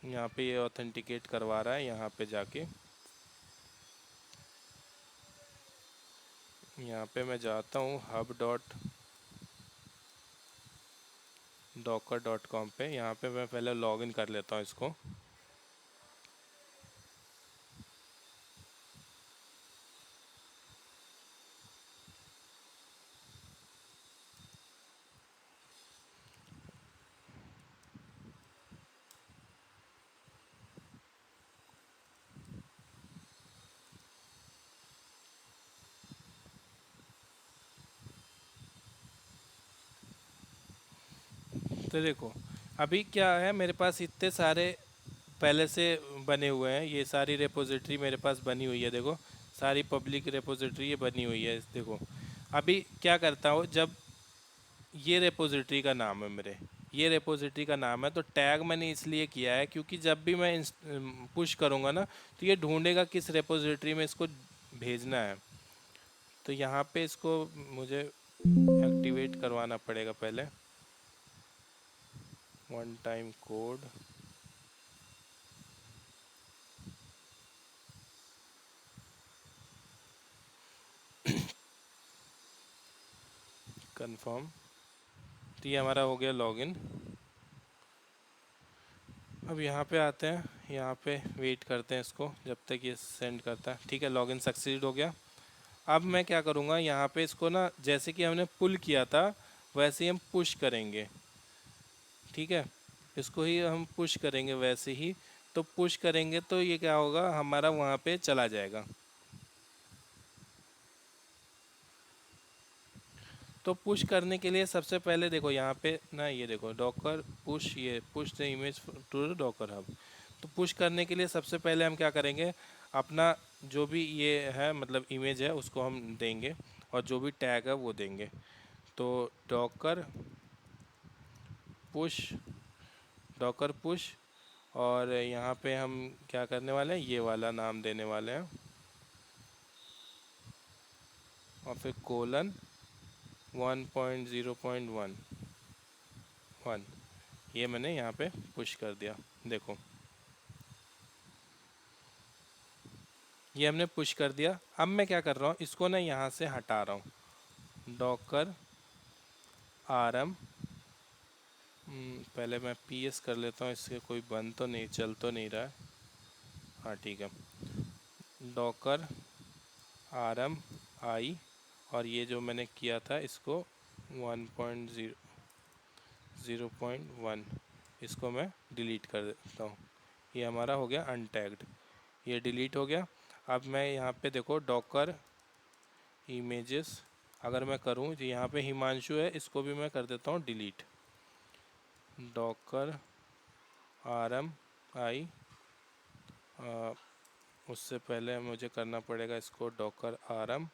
यहाँ पे ये ऑथेंटिकेट करवा रहा है, यहाँ पे जाके यहाँ पे मैं जाता हूँ hub.docker.com पे, यहाँ पे मैं पहले लॉगिन कर लेता हूँ इसको। तो देखो अभी क्या है, मेरे पास इतने सारे पहले से बने हुए हैं, ये सारी रेपोजिटरी मेरे पास बनी हुई है, देखो सारी पब्लिक रेपोजिटरी ये बनी हुई है। देखो अभी क्या करता हूँ, जब ये रेपोजिटरी का नाम है, मेरे ये रेपोजिटरी का नाम है, तो टैग मैंने इसलिए किया है क्योंकि जब भी मैं पुश करूँगा ना, तो ये ढूंढेगा किस रेपोजिटरी में इसको भेजना है। तो यहाँ पे इसको मुझे एक्टिवेट करवाना पड़ेगा पहले, वन टाइम कोड, कंफर्म। तो ये हमारा हो गया लॉगिन। अब यहाँ पे आते हैं, यहाँ पे वेट करते हैं इसको जब तक ये सेंड करता है। ठीक है, लॉगिन सक्सीड हो गया। अब मैं क्या करूँगा, यहाँ पे इसको ना जैसे कि हमने पुल किया था वैसे ही हम पुश करेंगे। ठीक है, इसको ही हम पुश करेंगे वैसे ही। तो पुश करेंगे तो ये क्या होगा, हमारा वहाँ पे चला जाएगा। तो पुश करने के लिए सबसे पहले देखो यहाँ पे ना, ये देखो डॉकर पुश, ये push the image to the docker hub. तो पुश करने के लिए सबसे पहले हम क्या करेंगे, अपना जो भी ये है मतलब इमेज है उसको हम देंगे, और जो भी टैग है वो देंगे। तो डॉकर पुश, डॉकर पुश, और यहाँ पे हम क्या करने वाले हैं, ये वाला नाम देने वाले हैं, और फिर कोलन 1.0.1 ये मैंने यहाँ पे पुश कर दिया। देखो ये हमने पुश कर दिया। अब मैं क्या कर रहा हूँ, इसको ना यहाँ से हटा रहा हूँ, डॉकर आरएम, पहले मैं पीएस कर लेता हूँ, इससे कोई बंद तो नहीं, चल तो नहीं रहा है। हाँ ठीक है, डॉकर आरएम आई, और ये जो मैंने किया था इसको 1.0.1 इसको मैं डिलीट कर देता हूँ। ये हमारा हो गया अनटैग्ड, ये डिलीट हो गया। अब मैं यहाँ पे देखो डॉकर इमेजेस अगर मैं करूँ तो यहाँ पे हिमांशु है, इसको भी मैं कर देता हूँ डिलीट। डॉकर आरएम आई, उससे पहले मुझे करना पड़ेगा इसको डॉकर आरएम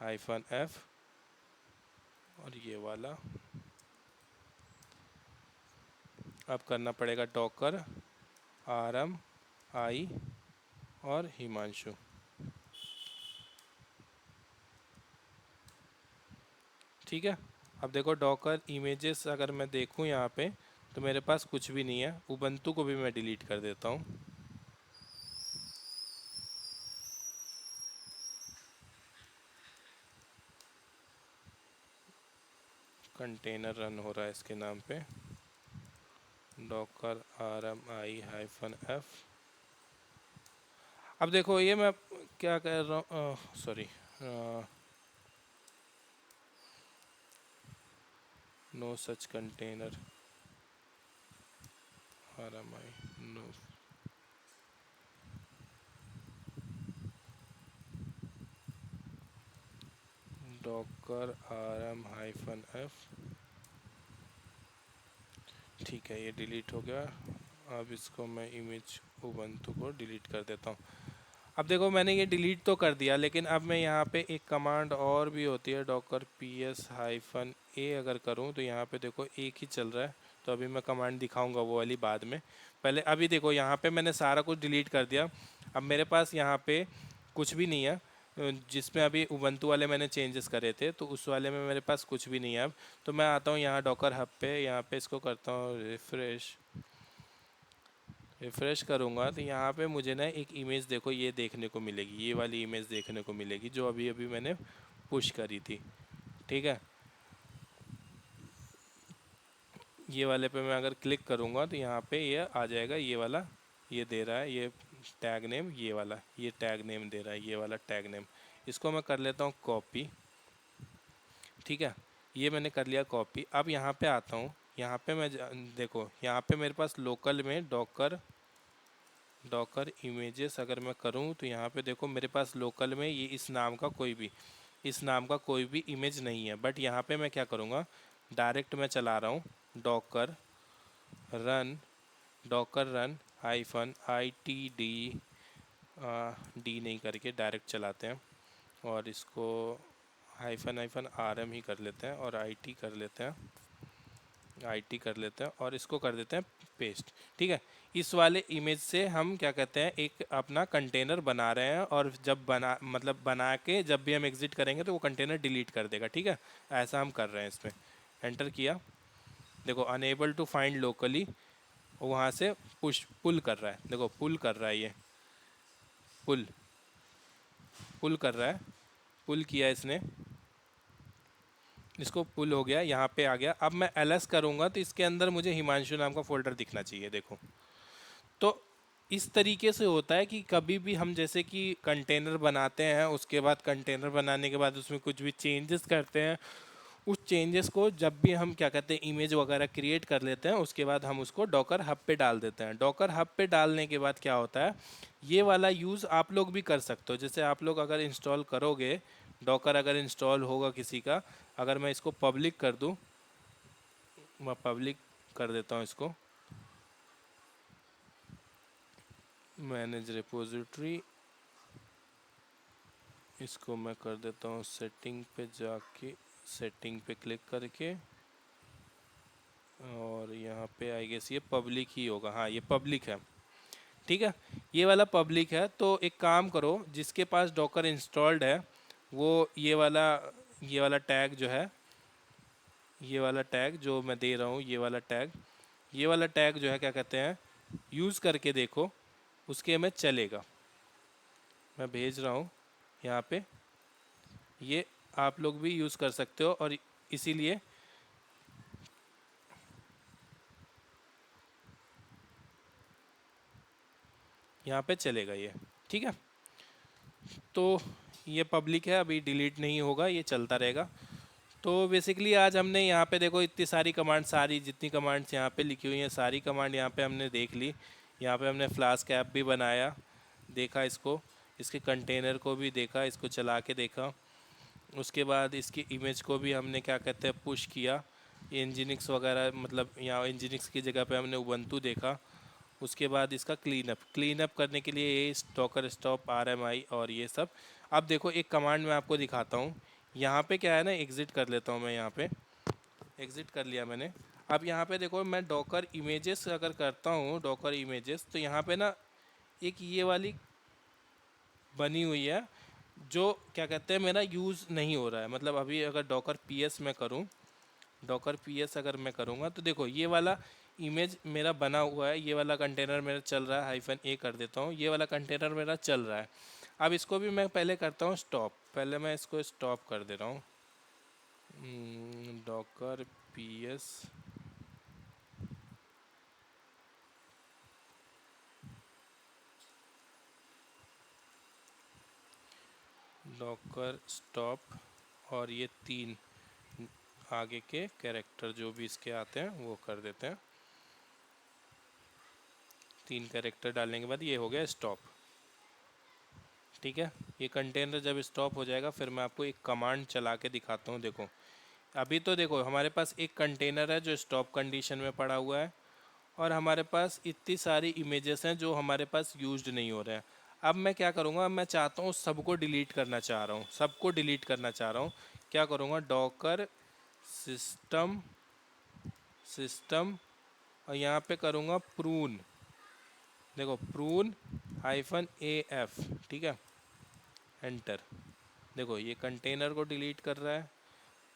-f, और ये वाला अब करना पड़ेगा डॉकर आरएम आई और हिमांशु। ठीक है, अब देखो डॉकर इमेजेस अगर मैं देखूं यहाँ पे तो मेरे पास कुछ भी नहीं है। उबंटू को भी मैं डिलीट कर देता हूँ। कंटेनर रन हो रहा है इसके नाम पे, डॉकर RMI-F। अब देखो ये मैं क्या कर रहा हूँ, sorry, no such container RMI, no, docker RM-F। ठीक है, ये डिलीट हो गया। अब इसको मैं इमेज उबंटू को डिलीट कर देता हूँ। अब देखो मैंने ये डिलीट तो कर दिया, लेकिन अब मैं यहाँ पे एक कमांड और भी होती है, डॉकर PS-A अगर करूँ तो यहाँ पे देखो एक ही चल रहा है। तो अभी मैं कमांड दिखाऊंगा वो वाली बाद में, पहले अभी देखो यहाँ पे मैंने सारा कुछ डिलीट कर दिया। अब मेरे पास यहाँ पे कुछ भी नहीं है, जिसमें अभी उबंटू वाले मैंने चेंजेस करे थे तो उस वाले में मेरे पास कुछ भी नहीं है। अब तो मैं आता हूँ यहाँ डॉकर हब पे, यहाँ पे इसको करता हूँ रिफ़्रेश करूँगा तो यहाँ पे मुझे ना एक इमेज देखो ये देखने को मिलेगी, ये वाली इमेज देखने को मिलेगी जो अभी अभी मैंने पुश करी थी। ठीक है, ये वाले पे मैं अगर क्लिक करूँगा तो यहाँ पे ये आ जाएगा, ये वाला ये दे रहा है, ये टैग नेम, ये वाला ये टैग नेम दे रहा है, ये वाला टैग नेम। इसको मैं कर लेता हूँ कॉपी। ठीक है, ये मैंने कर लिया कॉपी। अब यहाँ पे आता हूँ, यहाँ पे मैं देखो यहाँ पे मेरे पास लोकल में डॉकर इमेजेस अगर मैं करूँ तो यहाँ पे देखो मेरे पास लोकल में ये इस नाम का कोई भी इमेज नहीं है। बट यहाँ पे मैं क्या करूँगा, डायरेक्ट मैं चला रहा हूँ Docker run Docker run hyphen ITD, D नहीं करके डायरेक्ट चलाते हैं और इसको हाइफन हाइफन RM ही कर लेते हैं और IT कर लेते हैं, IT कर लेते हैं और इसको कर देते हैं पेस्ट। ठीक है, इस वाले इमेज से हम क्या कहते हैं एक अपना कंटेनर बना रहे हैं और जब बना के जब भी हम एग्जिट करेंगे तो वो कंटेनर डिलीट कर देगा। ठीक है, ऐसा हम कर रहे हैं। इसमें एंटर किया, देखो अनेबल टू फाइंड लोकली, वहाँ से पुल कर रहा है, देखो पुल कर रहा है, ये पुल कर रहा है, पुल किया इसने, इसको पुल हो गया, यहाँ पे आ गया। अब मैं ls करूँगा तो इसके अंदर मुझे हिमांशु नाम का फोल्डर दिखना चाहिए। देखो तो इस तरीके से होता है कि कभी भी हम जैसे कि कंटेनर बनाते हैं, उसके बाद कंटेनर बनाने के बाद उसमें कुछ भी चेंजेस करते हैं, उस चेंजेस को जब भी हम क्या कहते हैं इमेज वगैरह क्रिएट कर लेते हैं, उसके बाद हम उसको डॉकर हब पे डाल देते हैं। डॉकर हब पे डालने के बाद क्या होता है, ये वाला यूज़ आप लोग भी कर सकते हो। जैसे आप लोग अगर इंस्टॉल करोगे, डॉकर अगर इंस्टॉल होगा किसी का, अगर मैं इसको पब्लिक कर दूं, मैं पब्लिक कर देता हूं इसको, मैनेज रिपोजिटरी, इसको मैं कर देता हूं सेटिंग पे जाके, सेटिंग पे क्लिक करके, और यहाँ पे आई गेस ये पब्लिक ही होगा, हाँ ये पब्लिक है। ठीक है, ये वाला पब्लिक है। तो एक काम करो, जिसके पास डॉकर इंस्टॉल्ड है वो ये वाला टैग जो है, ये वाला टैग जो मैं दे रहा हूँ, ये वाला टैग जो है क्या कहते हैं, यूज़ करके देखो, उसके में चलेगा। मैं भेज रहा हूँ यहाँ पे, ये आप लोग भी यूज़ कर सकते हो और इसीलिए यहाँ पे चलेगा ये। ठीक है, तो ये पब्लिक है, अभी डिलीट नहीं होगा, ये चलता रहेगा। तो बेसिकली आज हमने यहाँ पे देखो इतनी सारी कमांड, सारी जितनी कमांड्स यहाँ पे लिखी हुई हैं, सारी कमांड यहाँ पे हमने देख ली। यहाँ पे हमने फ्लास्क ऐप भी बनाया, देखा इसको, इसके कंटेनर को भी देखा, इसको चला के देखा। उसके बाद इसकी इमेज को भी हमने क्या कहते हैं पुश किया, इंजीनिक्स वगैरह, मतलब यहाँ इंजीनिक्स की जगह पे हमने उबंटू देखा। उसके बाद इसका क्लीन अप करने के लिए ये डॉकर स्टॉप RMI और ये सब। अब देखो एक कमांड मैं आपको दिखाता हूँ। यहाँ पे क्या है ना, एग्ज़िट कर लेता हूँ मैं, यहाँ पे एग्ज़िट कर लिया मैंने। अब यहाँ पे देखो मैं डॉकर इमेजेस अगर करता हूँ, डॉकर इमेजेस, तो यहाँ पे ना एक ये वाली बनी हुई है जो क्या कहते हैं मेरा यूज़ नहीं हो रहा है। मतलब अभी अगर डॉकर PS मैं करूँ, डॉकर PS अगर मैं करूँगा तो देखो ये वाला इमेज मेरा बना हुआ है, ये वाला कंटेनर मेरा चल रहा है, -a कर देता हूँ, ये वाला कंटेनर मेरा चल रहा है। अब इसको भी मैं पहले करता हूँ स्टॉप, पहले मैं इसको स्टॉप कर दे रहा हूँ, डॉकर PS डॉकर स्टॉप, और ये 3 आगे के कैरेक्टर जो भी इसके आते हैं वो कर देते हैं। 3 कैरेक्टर डालने के बाद ये हो गया स्टॉप। ठीक है, ये कंटेनर जब स्टॉप हो जाएगा फिर मैं आपको एक कमांड चला के दिखाता हूँ। देखो अभी तो देखो हमारे पास एक कंटेनर है जो स्टॉप कंडीशन में पड़ा हुआ है, और हमारे पास इतनी सारी इमेजेस हैं जो हमारे पास यूज्ड नहीं हो रहे हैं। अब मैं क्या करूँगा, मैं चाहता हूँ सबको डिलीट करना चाह रहा हूँ, सबको डिलीट करना चाह रहा हूँ। क्या करूँगा, डॉकर सिस्टम और यहाँ पे करूँगा प्रून, देखो प्रून -AF। ठीक है, एंटर। देखो ये कंटेनर को डिलीट कर रहा है,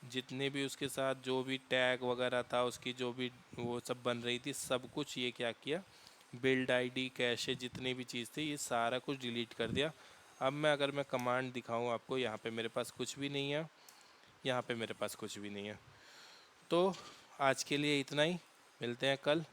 जितने भी उसके साथ जो भी टैग वगैरह था, उसकी जो भी वो सब बन रही थी, सब कुछ ये क्या किया, बिल्ड ID कैशे जितनी भी चीज़ थी ये सारा कुछ डिलीट कर दिया। अब मैं अगर मैं कमांड दिखाऊं आपको, यहाँ पे मेरे पास कुछ भी नहीं है, यहाँ पे मेरे पास कुछ भी नहीं है। तो आज के लिए इतना ही, मिलते हैं कल।